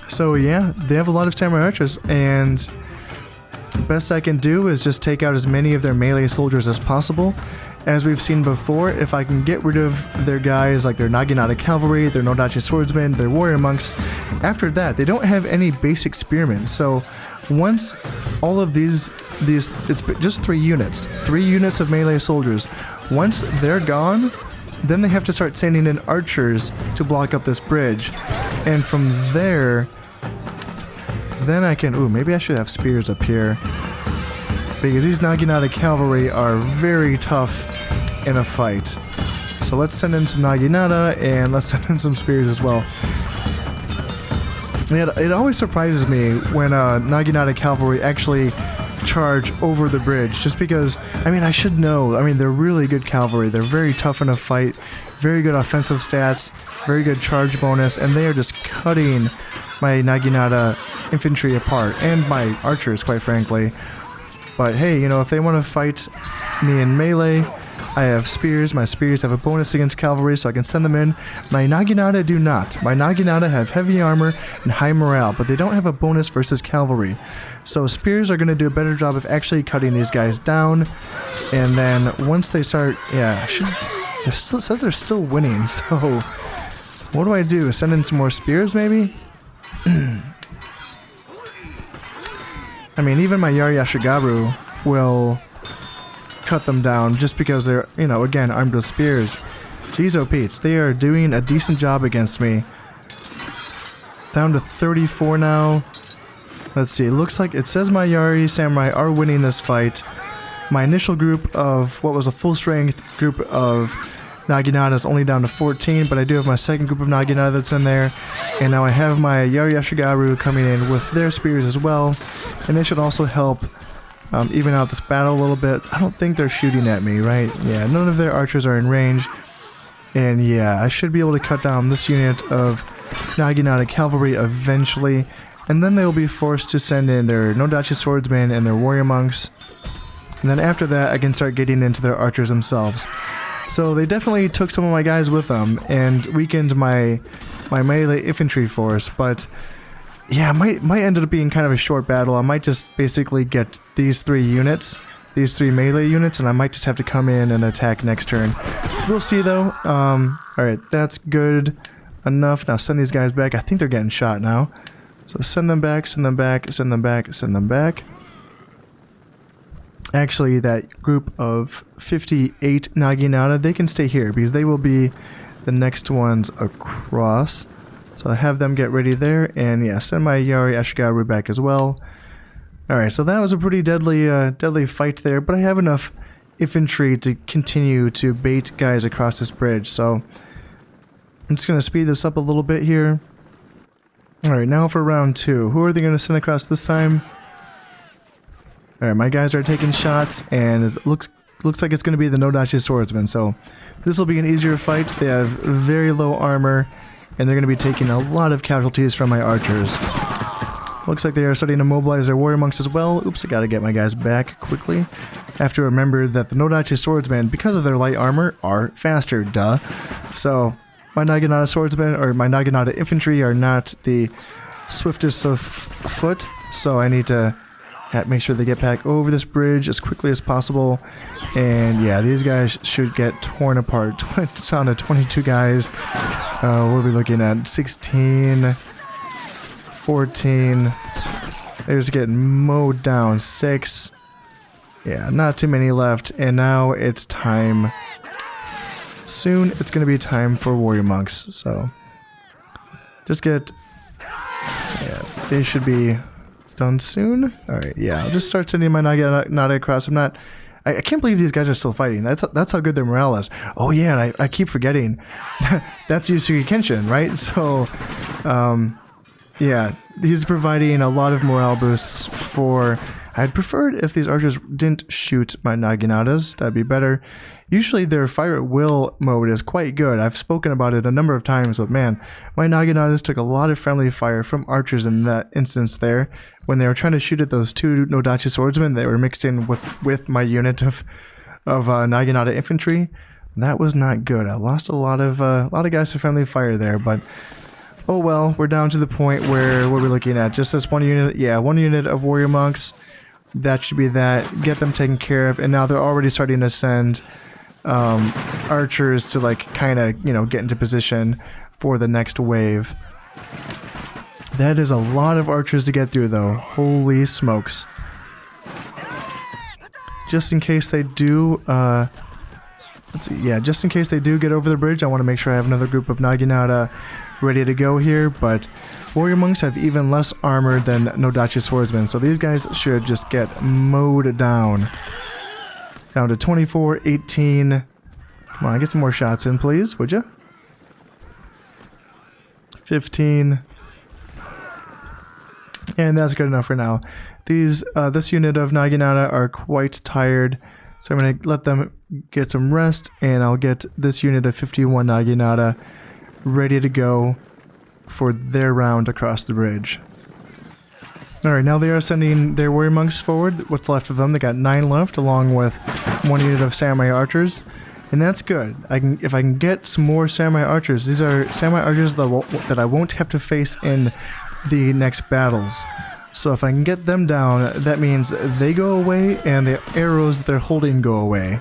So yeah, they have a lot of samurai archers, and the best I can do is just take out as many of their melee soldiers as possible. As we've seen before, if I can get rid of their guys like their Naginata cavalry, their Nodachi swordsmen, their warrior monks, after that they don't have any basic spearmen. So once all of these it's just 3 units of melee soldiers. Once they're gone, then they have to start sending in archers to block up this bridge. And from there, then I can, ooh, maybe I should have spears up here, because these Naginata cavalry are very tough in a fight. So let's send in some Naginata, and let's send in some spears as well. And it always surprises me when Naginata cavalry actually charge over the bridge, just because, I mean, I should know. I mean, they're really good cavalry. They're very tough in a fight, very good offensive stats, very good charge bonus, and they are just cutting my Naginata infantry apart, and my archers, quite frankly. But hey, you know, if they want to fight me in melee, I have spears. My spears have a bonus against cavalry, so I can send them in. My Naginata do not. My Naginata have heavy armor and high morale, but they don't have a bonus versus cavalry. So spears are going to do a better job of actually cutting these guys down. And then once they start, yeah, it says they're still winning, so what do I do? Send in some more spears, maybe? I mean, even my Yari Ashigaru will cut them down just because they're, you know, again, armed with spears. Jeez, oh Pete's, they are doing a decent job against me. Down to 34 now. Let's see, it looks like, it says my Yari Samurai are winning this fight. My initial group of, what was a full strength group of Naginata is only down to 14, but I do have my second group of Naginata that's in there. And now I have my Yari Ashigaru coming in with their spears as well. And they should also help even out this battle a little bit. I don't think they're shooting at me, right? Yeah, none of their archers are in range. And yeah, I should be able to cut down this unit of Naginata cavalry eventually. And then they will be forced to send in their Nodachi swordsmen and their warrior monks. And then after that, I can start getting into their archers themselves. So they definitely took some of my guys with them and weakened my melee infantry force. But yeah, it might end up being kind of a short battle. I might just basically get these 3 units, these 3 melee units, and I might just have to come in and attack next turn. We'll see though. Alright, that's good enough. Now send these guys back. I think they're getting shot now. So send them back, send them back, send them back, send them back. Actually, that group of 58 Naginata, they can stay here because they will be the next ones across. So I have them get ready there, and yeah, send my Yari Ashigaru back as well. Alright, so that was a pretty deadly fight there, but I have enough infantry to continue to bait guys across this bridge, so I'm just going to speed this up a little bit here. Alright, now for round 2. Who are they going to send across this time? Alright, my guys are taking shots, and it looks like it's going to be the Nodachi swordsmen, so this will be an easier fight. They have very low armor, and they're going to be taking a lot of casualties from my archers. Looks like they are starting to mobilize their warrior monks as well. Oops, I gotta get my guys back quickly. I have to remember that the Nodachi swordsmen, because of their light armor, are faster, duh. So, my Naginata swordsmen, or my Naginata infantry, are not the swiftest of foot, so I need to Make sure they get back over this bridge as quickly as possible. And yeah, these guys should get torn apart. Down to 22 guys. What are we looking at? 16, 14. They're just getting mowed down. 6. Yeah, not too many left. And now it's time. Soon it's going to be time for warrior monks. So just get... Yeah, they should be done soon. Alright, yeah, I'll just start sending my Naginata across. I can't believe these guys are still fighting. That's how good their morale is. Oh yeah, and I keep forgetting. That's Uesugi Kenshin, right? So, yeah, he's providing a lot of morale boosts for... I'd preferred if these archers didn't shoot my Naginatas. That'd be better. Usually their fire at will mode is quite good. I've spoken about it a number of times, but man, my Naginatas took a lot of friendly fire from archers in that instance there. When they were trying to shoot at those 2 Nodachi swordsmen, they were mixed in with my unit of Naginata infantry. That was not good. I lost a lot of guys to friendly fire there, but oh well, we're down to the point where what we're looking at. Just this one unit, yeah, 1 unit of warrior monks. That should be that. Get them taken care of, and now they're already starting to send archers to like kind of, you know, get into position for the next wave. That is a lot of archers to get through though. Holy smokes. Just in case they do, let's see, yeah, just in case they do get over the bridge, I want to make sure I have another group of Naginata ready to go here, but warrior monks have even less armor than Nodachi swordsmen, so these guys should just get mowed down. Down to 24, 18. Come on, get some more shots in, please, would you? 15. And that's good enough for now. This unit of Naginata are quite tired, so I'm going to let them get some rest, and I'll get this unit of 51 Naginata ready to go for their round across the bridge. Alright, now they are sending their warrior monks forward. What's left of them? They got 9 left, along with 1 unit of samurai archers. And that's good. If I can get some more samurai archers, these are samurai archers that I won't have to face in the next battles. So if I can get them down, that means they go away and the arrows that they're holding go away,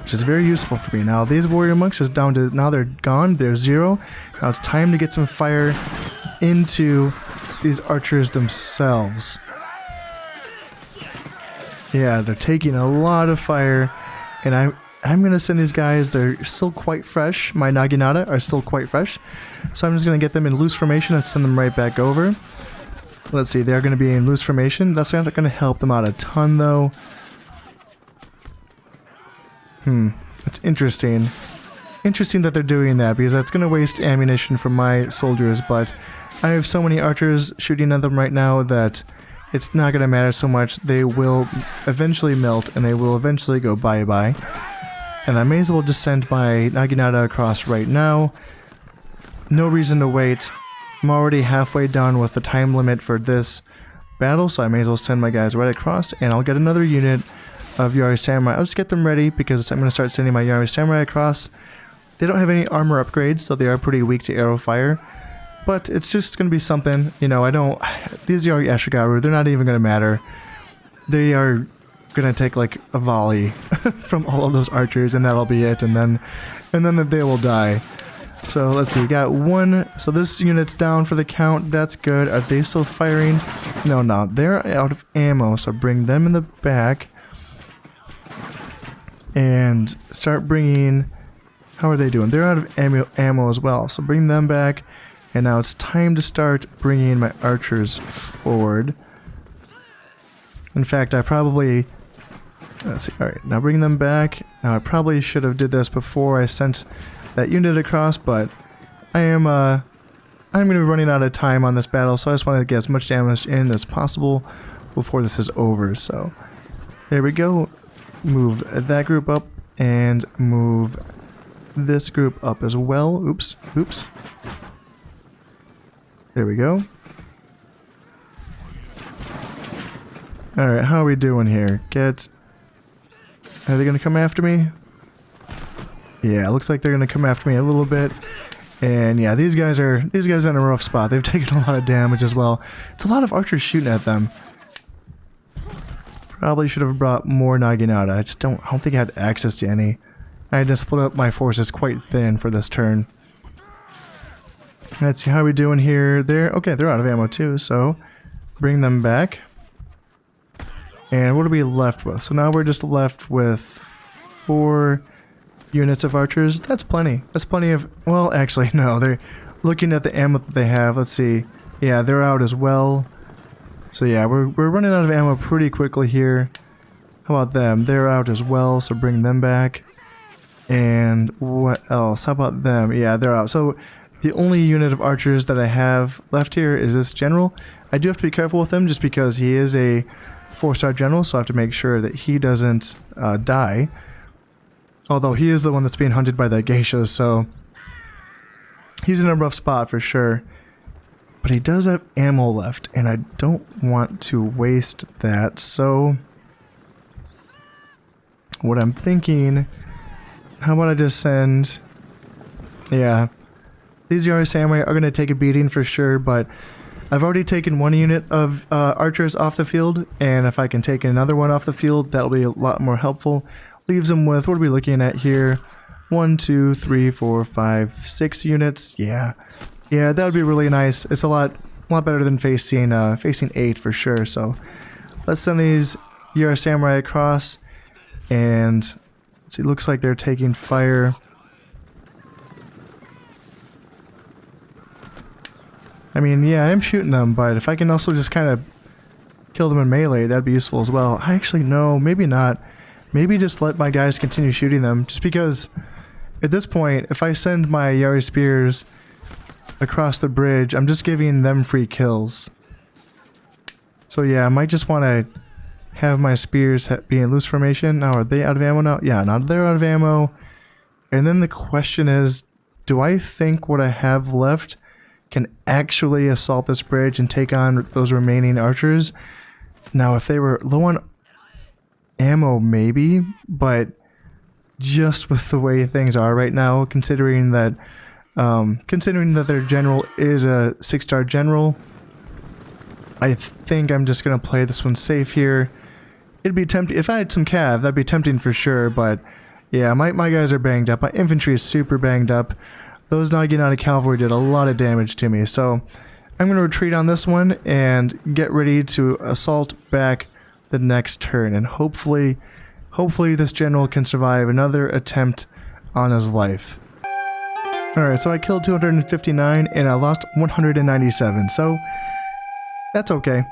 which is very useful for me. Now these warrior monks is down to, now they're gone, they're 0. Now it's time to get some fire into these archers themselves. Yeah, they're taking a lot of fire, and I'm gonna send these guys, they're still quite fresh, my Naginata are still quite fresh, so I'm just gonna get them in loose formation and send them right back over. Let's see, they're gonna be in loose formation. That's not gonna help them out a ton though. That's interesting. Interesting that they're doing that, because that's going to waste ammunition from my soldiers, but I have so many archers shooting at them right now that it's not going to matter so much. They will eventually melt, and they will eventually go bye-bye. And I may as well just send my Naginata across right now. No reason to wait. I'm already halfway done with the time limit for this battle, so I may as well send my guys right across, and I'll get another unit of Yari Samurai. I'll just get them ready, because I'm going to start sending my Yari Samurai across. They don't have any armor upgrades, so they are pretty weak to arrow fire. But it's just going to be something, you know, these Yari Ashigaru, they're not even going to matter. They are going to take like a volley from all of those archers, and that'll be it, and then they will die. So let's see, got 1, so this unit's down for the count, that's good. Are they still firing? No, they're out of ammo, so bring them in the back. And start bringing... How are they doing? They're out of ammo as well, so bring them back. And now it's time to start bringing my archers forward. In fact, I probably... Let's see, alright, now bring them back. Now I probably should have did this before I sent that unit across, but I'm going to be running out of time on this battle, so I just want to get as much damage in as possible before this is over. So there we go. Move that group up and move this group up as well. Oops. There we go. Alright, how are we doing here? Are they gonna come after me? Yeah, it looks like they're gonna come after me a little bit. And yeah, these guys are in a rough spot. They've taken a lot of damage as well. It's a lot of archers shooting at them. Probably should have brought more Naginata. I don't think I had access to any. I had to split up my forces quite thin for this turn. Let's see how we doing here. Okay, they're out of ammo too, so bring them back. And what are we left with? So now we're just left with 4 units of archers. That's plenty. That's plenty of... Well, actually, no. They're looking at the ammo that they have. Let's see. Yeah, they're out as well. So yeah, we're running out of ammo pretty quickly here. How about them? They're out as well, so bring them back. And what else? How about them? Yeah, they're out. So the only unit of archers that I have left here is this general. I do have to be careful with him just because he is a 4-star general, so I have to make sure that he doesn't die. Although he is the one that's being hunted by the geishas, so he's in a rough spot for sure. But he does have ammo left, and I don't want to waste that, so what I'm thinking, how about I just send... Yeah, these Yari Samurai are going to take a beating for sure, but I've already taken 1 unit of archers off the field, and if I can take another one off the field, that'll be a lot more helpful. Leaves them with, what are we looking at here? 1, 2, 3, 4, 5, 6 units. Yeah, that would be really nice. It's a lot better than facing 8 for sure. So let's send these Yara Samurai across, and let's see, looks like they're taking fire. I mean, yeah, I'm shooting them, but if I can also just kind of kill them in melee, that'd be useful as well. I actually, no, maybe not. Maybe just let my guys continue shooting them, just because at this point, if I send my Yari Spears across the bridge, I'm just giving them free kills. So yeah, I might just want to have my Spears be in loose formation. Now, are they out of ammo now? Yeah, now they're out of ammo. And then the question is, do I think what I have left can actually assault this bridge and take on those remaining archers? Now, if they were low on ammo, maybe, but just with the way things are right now, considering that their general is a 6-star general, I think I'm just gonna play this one safe here. It'd be tempting if I had some cav, that'd be tempting for sure, but yeah, my guys are banged up. My infantry is super banged up. Those Naginata cavalry did a lot of damage to me, so I'm gonna retreat on this one and get ready to assault back the next turn, and hopefully this general can survive another attempt on his life. Alright, so I killed 259 and I lost 197, so that's okay.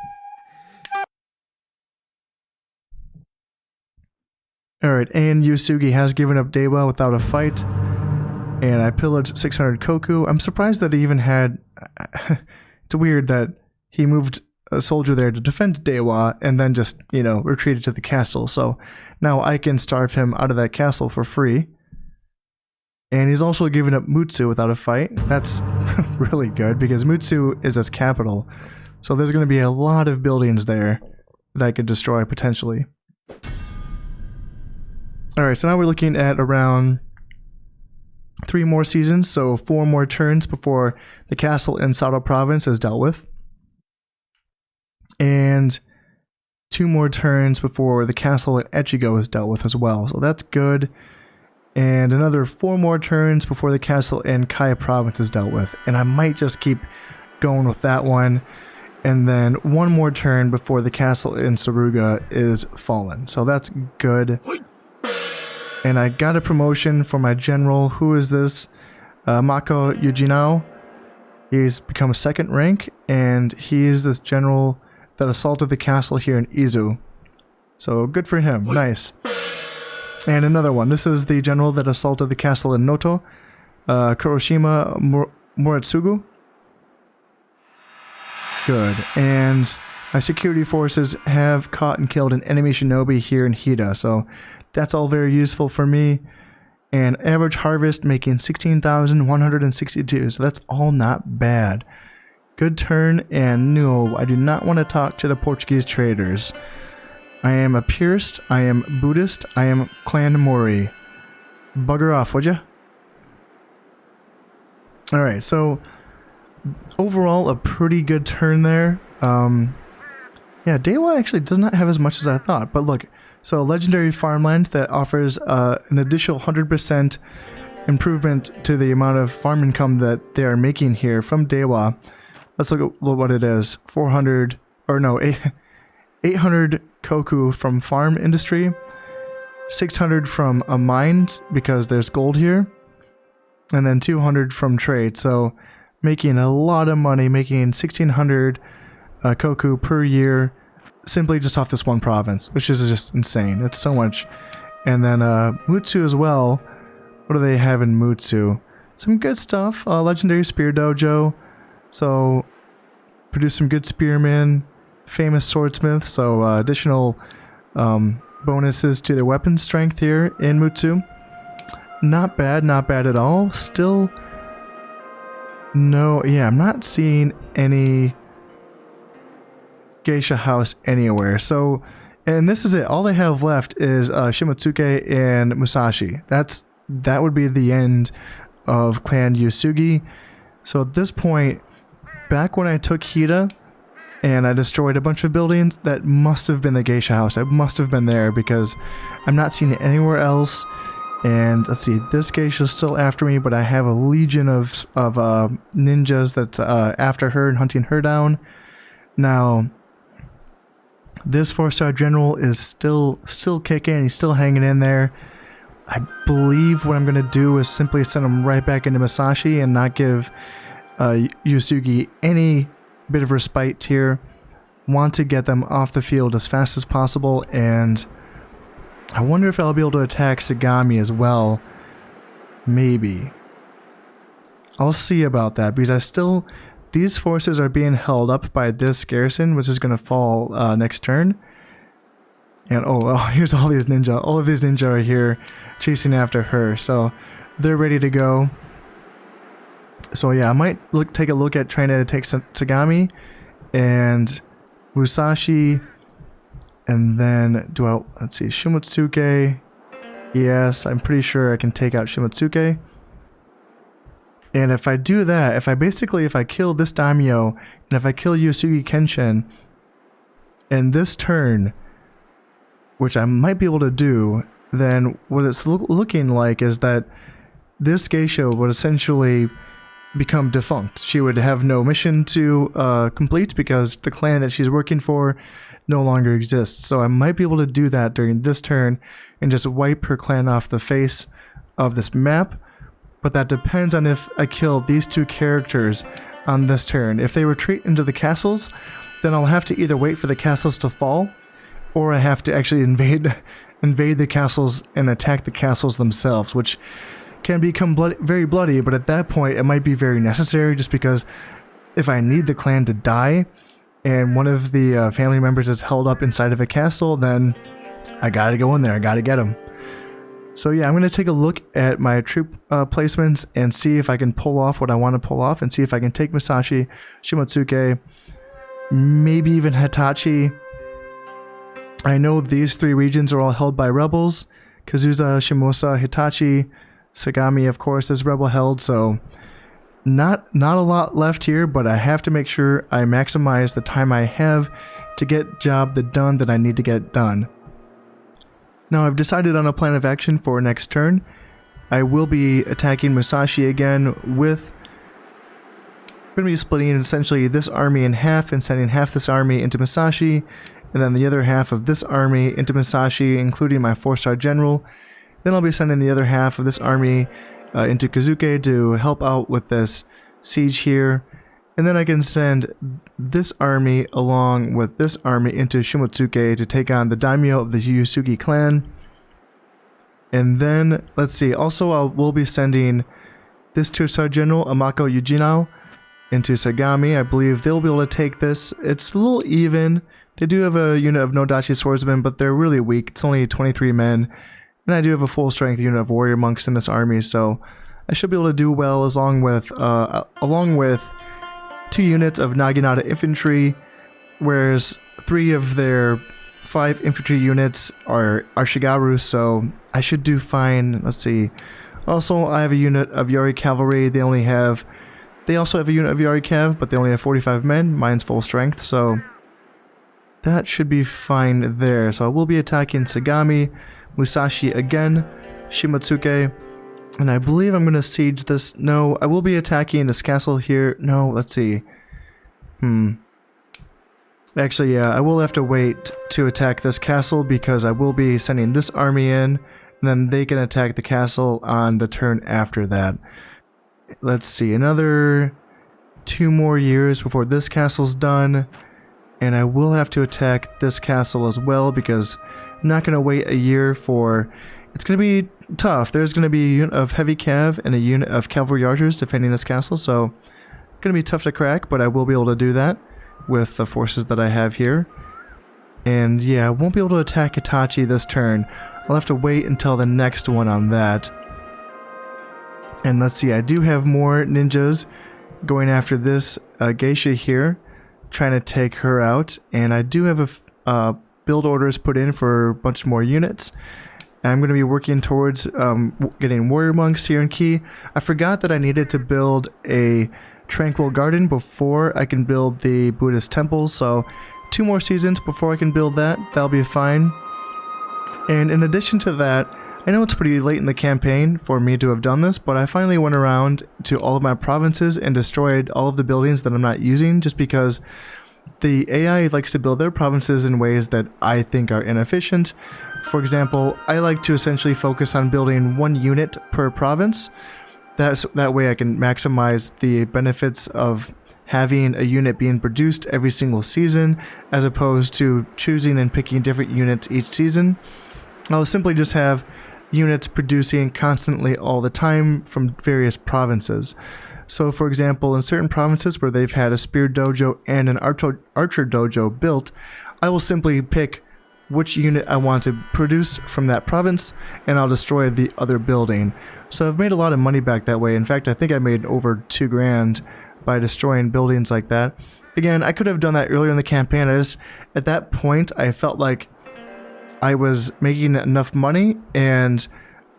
Alright, and Uesugi has given up Dewa without a fight, and I pillaged 600 Koku. I'm surprised that he even had... It's weird that he moved a soldier there to defend Dewa and then just, you know, retreated to the castle. So now I can starve him out of that castle for free. And he's also given up Mutsu without a fight. That's really good because Mutsu is his capital. So there's going to be a lot of buildings there that I could destroy potentially. Alright, so now we're looking at around 3 more seasons, so 4 more turns before the castle in Sato province is dealt with. And 2 more turns before the castle at Echigo is dealt with as well, so that's good. And another 4 more turns before the castle in Kaya province is dealt with, and I might just keep going with that one. And then 1 more turn before the castle in Saruga is fallen, so that's good. And I got a promotion for my general. Who is this? Mako Yujinao. He's become 2nd rank, and he is this general that assaulted the castle here in Izu. So good for him. Nice. And another one. This is the general that assaulted the castle in Noto. Kuroshima Moritsugu. Good. And my security forces have caught and killed an enemy shinobi here in Hida. So that's all very useful for me. And average harvest making 16,162. So that's all not bad. Good turn, and no, I do not want to talk to the Portuguese traders. I am a purist, I am Buddhist, I am Clan Mori. Bugger off, would ya? Alright, so overall a pretty good turn there. Yeah, Dewa actually does not have as much as I thought. But look, so a legendary farmland that offers an additional 100% improvement to the amount of farm income that they are making here from Dewa. Let's look at what it is. 400, or no, 800 koku from farm industry, 600 from a mines because there's gold here, and then 200 from trade. So making a lot of money, making 1600 koku per year simply just off this one province, which is just insane. It's so much. And then Mutsu as well. What do they have in Mutsu? Some good stuff. Legendary Spear Dojo. So produce some good spearmen, famous swordsmith. So additional bonuses to their weapon strength here in Mutsu. Not bad at all. Still, no, yeah, I'm not seeing any geisha house anywhere. So, and this is it. All they have left is Shimotsuke and Musashi. That would be the end of Clan Uesugi. So at this point, back when I took Hida and I destroyed a bunch of buildings, that must have been the geisha house. I must have been there because I'm not seeing it anywhere else. And let's see, this geisha is still after me, but I have a legion of ninjas that's after her and hunting her down. Now, this 4-star general is still kicking. He's still hanging in there. I believe what I'm going to do is simply send him right back into Musashi and not give Uesugi any bit of respite here. Want to get them off the field as fast as possible, and I wonder if I'll be able to attack Sagami as well. Maybe. I'll see about that, because these forces are being held up by this garrison, which is going to fall next turn. And oh, here's all these ninja. All of these ninja are here chasing after her, so they're ready to go. So yeah, I might take a look at trying to take Sagami and Musashi, and then let's see, Shimotsuke. Yes, I'm pretty sure I can take out Shimotsuke. And if I do that, if I kill this daimyo, and if I kill Uesugi Kenshin in this turn, which I might be able to do, then what it's looking like is that this geisha would essentially become defunct. She would have no mission to complete because the clan that she's working for no longer exists. So I might be able to do that during this turn and just wipe her clan off the face of this map. But that depends on if I kill these two characters on this turn. If they retreat into the castles, then I'll have to either wait for the castles to fall, or I have to actually invade the castles and attack the castles themselves, which can become very bloody, but at that point it might be very necessary, just because if I need the clan to die and one of the family members is held up inside of a castle, then I gotta go in there, I gotta get him. So yeah, I'm going to take a look at my troop placements and see if I can pull off what I want to pull off, and see if I can take Musashi, Shimotsuke, maybe even Hitachi. I know these three regions are all held by rebels. Kazusa, Shimosa, Hitachi, Sagami, of course, is rebel held, so not a lot left here, but I have to make sure I maximize the time I have to get job done that I need to get done. Now I've decided on a plan of action for next turn. I will be attacking Musashi again with... I'm going to be splitting essentially this army in half and sending half this army into Musashi, and then the other half of this army into Musashi, including my 4-star general. Then I'll be sending the other half of this army into Kazuke to help out with this siege here. And then I can send this army along with this army into Shimotsuke to take on the daimyo of the Uesugi clan. And then, let's see, also we'll be sending this 2-star general, Amako Yujinao, into Sagami. I believe they'll be able to take this. It's a little even. They do have a unit of Nodachi swordsmen, but they're really weak. It's only 23 men. And I do have a full strength unit of warrior monks in this army, so I should be able to do well along with 2 units of Naginata infantry, whereas 3 of their 5 infantry units are Shigaru, so I should do fine. Let's see. Also, I have a unit of Yari cavalry. They also have a unit of Yari cav, but they only have 45 men. Mine's full strength, so that should be fine there. So I will be attacking Sagami, Musashi again, Shimotsuke, and I believe I'm going to siege this. No, I will be attacking this castle here. No, let's see. Actually, yeah, I will have to wait to attack this castle because I will be sending this army in, and then they can attack the castle on the turn after that. Let's see, another 2 more years before this castle's done, and I will have to attack this castle as well because I'm not going to wait a year for... It's going to be tough. There's going to be a unit of heavy cav and a unit of cavalry archers defending this castle, so it's going to be tough to crack, but I will be able to do that with the forces that I have here. And yeah, I won't be able to attack Hitachi this turn. I'll have to wait until the next one on that. And let's see, I do have more ninjas going after this geisha here, trying to take her out, and I do have a build orders put in for a bunch more units. I'm going to be working towards getting warrior monks here in Key. I forgot that I needed to build a tranquil garden before I can build the Buddhist temple, so 2 more seasons before I can build that. That'll be fine. And in addition to that, I know it's pretty late in the campaign for me to have done this, but I finally went around to all of my provinces and destroyed all of the buildings that I'm not using, just because the AI likes to build their provinces in ways that I think are inefficient. For example, I like to essentially focus on building 1 unit per province. That way I can maximize the benefits of having a unit being produced every single season, as opposed to choosing and picking different units each season. I'll simply just have units producing constantly all the time from various provinces. So for example, in certain provinces where they've had a spear dojo and an archer dojo built, I will simply pick which unit I want to produce from that province, and I'll destroy the other building. So I've made a lot of money back that way. In fact, I think I made over 2 grand by destroying buildings like that. Again, I could have done that earlier in the campaign. At that point, I felt like I was making enough money, and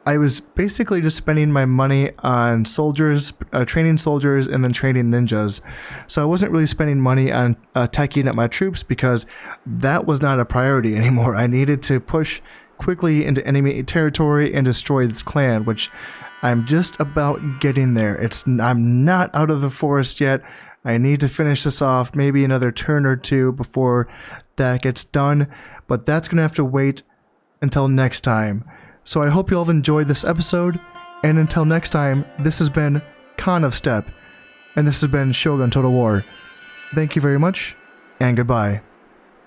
I was basically just spending my money on soldiers, training soldiers, and then training ninjas. So I wasn't really spending money on attacking at my troops because that was not a priority anymore. I needed to push quickly into enemy territory and destroy this clan, which I'm just about getting there. I'm not out of the forest yet. I need to finish this off, maybe another turn or 2 before that gets done, but that's going to have to wait until next time. So I hope you all have enjoyed this episode, and until next time, this has been Khan of Steppe, and this has been Shogun Total War. Thank you very much, and goodbye.